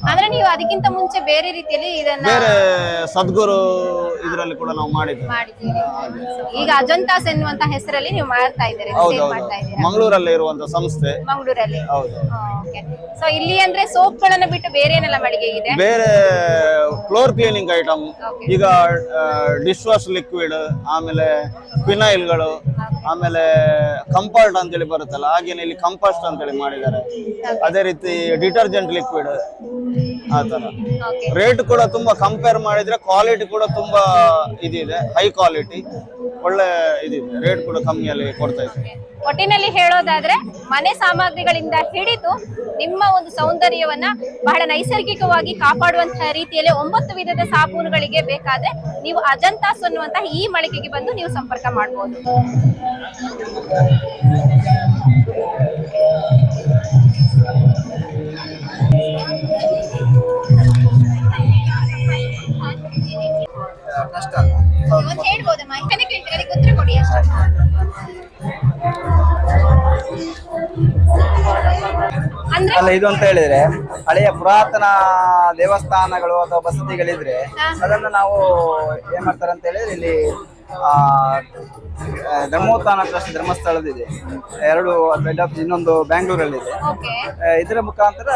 ಅಂದ್ರೆ ನೀವು ಅದಕ್ಕಿಂತ ಮುಂಚೆ ಬೇರೆ ರೀತಿಯಲ್ಲಿ ಇದನ್ನ ಬೇರೆ ಸದ್ಗುರು ಇದರಲ್ಲಿ ಕೂಡ ನಾವು ಮಾಡಿದ್ದೇವೆ. ಮಾಡಿದ್ದೀರಿ. ಈಗ ಅಜಂತಾಸ್ ಎನ್ನುವಂತ ಹೆಸರಲ್ಲಿ ನೀವು ಮಾಡ್ತಾ ಇದ್ದೀರಿ, ಸೇಲ್ ಮಾಡ್ತಾ ಇದ್ದೀರಾ ಮಂಗಳೂರಲ್ಲೇ ಇರುವಂತ ಸಂಸ್ಥೆ. ಮಂಗಳೂರಲ್ಲಿ. ಹೌದು. ಸೊ ಇಲ್ಲಿ ಅಂದ್ರೆ ಸೋಪ್ ಗಳನ್ನ ಬಿಟ್ಟು ಬೇರೆ ಏನೆಲ್ಲ ಮಳಿಗೆ ಇದೆ? ಬೇರೆ ಫ್ಲೋರ್ ಕ್ಲೀನಿಂಗ್ ಐಟಮ್, ಈಗ ಡಿಶ್ ವಾಶ್ ಲಿಕ್ವಿಡ್, ಆಮೇಲೆ ಫಿನೈಲ್ಗಳು, ಆಮೇಲೆ ಕಂಫರ್ಟ್ ಅಂತೇಳಿ ಬರುತ್ತಲ್ಲ, ಹಾಗೇನೆ ಇಲ್ಲಿ ಕಂಪೋಸ್ಟ್ ಅಂತೇಳಿ ಮಾಡಿದ್ದಾರೆ. ಅದೇ ರೀತಿ ಡಿಟರ್ಜೆಂಟ್ ಲಿಕ್ವಿಡ್, ಆ ತರ. ರೇಟ್ ಕೂಡ ತುಂಬಾ ಕಂಪೇರ್ ಮಾಡಿದ್ರೆ ಕ್ವಾಲಿಟಿ ಕೂಡ ತುಂಬಾ ಇದಿದೆ, ಹೈ ಕ್ವಾಲಿಟಿ, ಒಳ್ಳೆ ಇದಿದೆ. ರೇಟ್ ಕೂಡ ಕಮ್ಮಿಯಲ್ಲಿ ಕೊಡ್ತಾ ಇದ್ದೀವಿ. ಒಟ್ಟಿನಲ್ಲಿ ಹೇಳೋದಾದ್ರೆ ಮನೆ ಸಾಮಗ್ರಿಗಳಿಂದ ಹಿಡಿದು ನಿಮ್ಮ ಒಂದು ಸೌಂದರ್ಯವನ್ನ ಬಹಳ ನೈಸರ್ಗಿಕವಾಗಿ ಕಾಪಾಡುವಂತಹ ರೀತಿಯಲ್ಲಿ 9 ವಿಧದ ಸಾಬೂನುಗಳಿಗೆ ಬೇಕಾದ್ರೆ ನೀವು ಅಜಂತಾಸ್ ಅನ್ನುವಂತಹ ಈ ಮಳಿಗೆಗೆ ಬಂದು ನೀವು ಸಂಪರ್ಕ ಮಾಡಬಹುದು. ಕಷ್ಟ ಅಲ್ಲ. ಹೇಳ್ಬೋದಾ ಮಾಹಿತಿ ಕೇಳ್ತಾರೆ, ಉತ್ತರ ಕೊಡಿ ಅಷ್ಟೇ. ಅಂದ್ರೆ ಅಲ್ಲ, ಇದು ಅಂತ ಹೇಳಿದ್ರೆ ಹಳೆಯ ಪುರಾತನ ದೇವಸ್ಥಾನಗಳು ಅಥವಾ ಬಸದಿಗಳಿದ್ರೆ ಅದನ್ನ ನಾವು ಏನ್ ಮಾಡ್ತಾರೆ ಅಂತ ಹೇಳಿದ್ರೆ ಇಲ್ಲಿ ಧರ್ಮೋತ್ಥಾನ ಟ್ರಸ್ಟ್ ಧರ್ಮಸ್ಥಳದಿದೆ, 2 ಹೆಡ್ ಆಫೀಸ್, ಇನ್ನೊಂದು ಬ್ಯಾಂಗ್ಳೂರಲ್ಲಿದೆ. ಇದರ ಮುಖಾಂತರ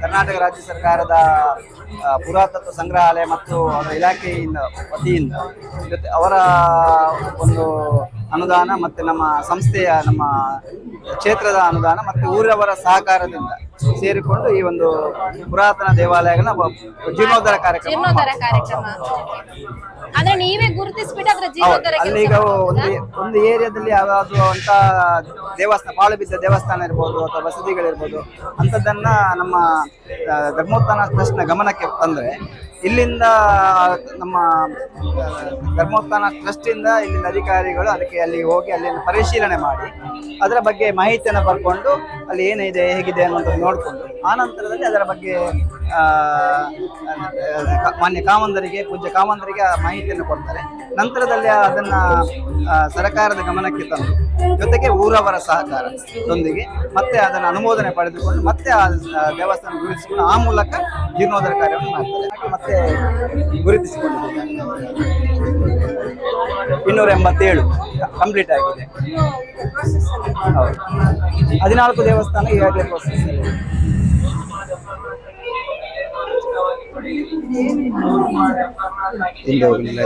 ಕರ್ನಾಟಕ ರಾಜ್ಯ ಸರ್ಕಾರದ ಪುರಾತತ್ವ ಸಂಗ್ರಹಾಲಯ ಮತ್ತು ಅವರ ಇಲಾಖೆಯಿಂದ ವತಿಯಿಂದ ಜೊತೆ ಅವರ ಒಂದು ಅನುದಾನ ಮತ್ತೆ ನಮ್ಮ ಸಂಸ್ಥೆಯ ನಮ್ಮ ಕ್ಷೇತ್ರದ ಅನುದಾನ ಮತ್ತೆ ಊರವರ ಸಹಕಾರದಿಂದ ಸೇರಿಕೊಂಡು ಈ ಒಂದು ಪುರಾತನ ದೇವಾಲಯಗಳ ಜೀರ್ಣೋದ್ಧಾರ ಕಾರ್ಯಕ್ರಮ. ಅಂದ್ರೆ ನೀವೇ ಗುರುತಿಸ್ಬಿಟ್ಟು ಅದರ ಜೀರ್ಣೋದ್ಧಾರ ಅಲ್ಲಿ ಈಗ ಒಂದು ಏರಿಯಾದಲ್ಲಿ ಯಾವ್ದು ಅಂತ ದೇವಸ್ಥಾನ, ಪಾಳು ಬಿದ್ದ ದೇವಸ್ಥಾನ ಇರ್ಬೋದು ಅಥವಾ ಬಸದಿಗಳಿರ್ಬೋದು, ಅಂಥದ್ದನ್ನ ನಮ್ಮ ಧರ್ಮೋತ್ಥಾನ ಟ್ರಸ್ಟ್ನ ಗಮನಕ್ಕೆ ತಂದ್ರೆ ಇಲ್ಲಿಂದ ನಮ್ಮ ಧರ್ಮೋತ್ಥಾನ ಟ್ರಸ್ಟ್ ಇಂದ ಇಲ್ಲಿನ ಅಧಿಕಾರಿಗಳು ಅಲ್ಲಿ ಹೋಗಿ ಅಲ್ಲಿನ ಪರಿಶೀಲನೆ ಮಾಡಿ ಅದರ ಬಗ್ಗೆ ಮಾಹಿತಿಯನ್ನು ಬರ್ಕೊಂಡು ಅಲ್ಲಿ ಏನಿದೆ ಹೇಗಿದೆ ಅನ್ನೋದನ್ನು ನೋಡಿಕೊಂಡು ಆ ನಂತರದಲ್ಲಿ ಅದರ ಬಗ್ಗೆ ಮಾನ್ಯ ಕಾಮಂದರಿಗೆ, ಪೂಜ್ಯ ಕಾಮಂದರಿಗೆ ಆ ಮಾಹಿತಿಯನ್ನು ಕೊಡ್ತಾರೆ. ನಂತರದಲ್ಲಿ ಅದನ್ನ ಸರ್ಕಾರದ ಗಮನಕ್ಕೆ ತಂದು ಜೊತೆಗೆ ಊರವರ ಸಹಕಾರದೊಂದಿಗೆ ಮತ್ತೆ ಅದನ್ನು ಅನುಮೋದನೆ ಪಡೆದುಕೊಂಡು ಮತ್ತೆ ಆ ದೇವಸ್ಥಾನ ಗುರುತಿಸಿಕೊಂಡು ಆ ಮೂಲಕ ಜೀರ್ಣೋದ್ಧಾರ ಕಾರ್ಯವನ್ನು ಮಾಡ್ತಾರೆ. ಮತ್ತೆ ಗುರುತಿಸಿಕೊಂಡಿದ್ದಾರೆ. 287 ಕಂಪ್ಲೀಟ್ ಆಗಿದೆ. ಹೌದು, 14 ದೇವಸ್ಥಾನ ಈಗಾಗಲೇ ಪ್ರೋಸೆಸ್ ಇದೆ. ಹಿಂದೆ ಹೋಗಲಿಲ್ಲ.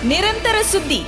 ನಿರಂತರ ಸುದ್ದಿ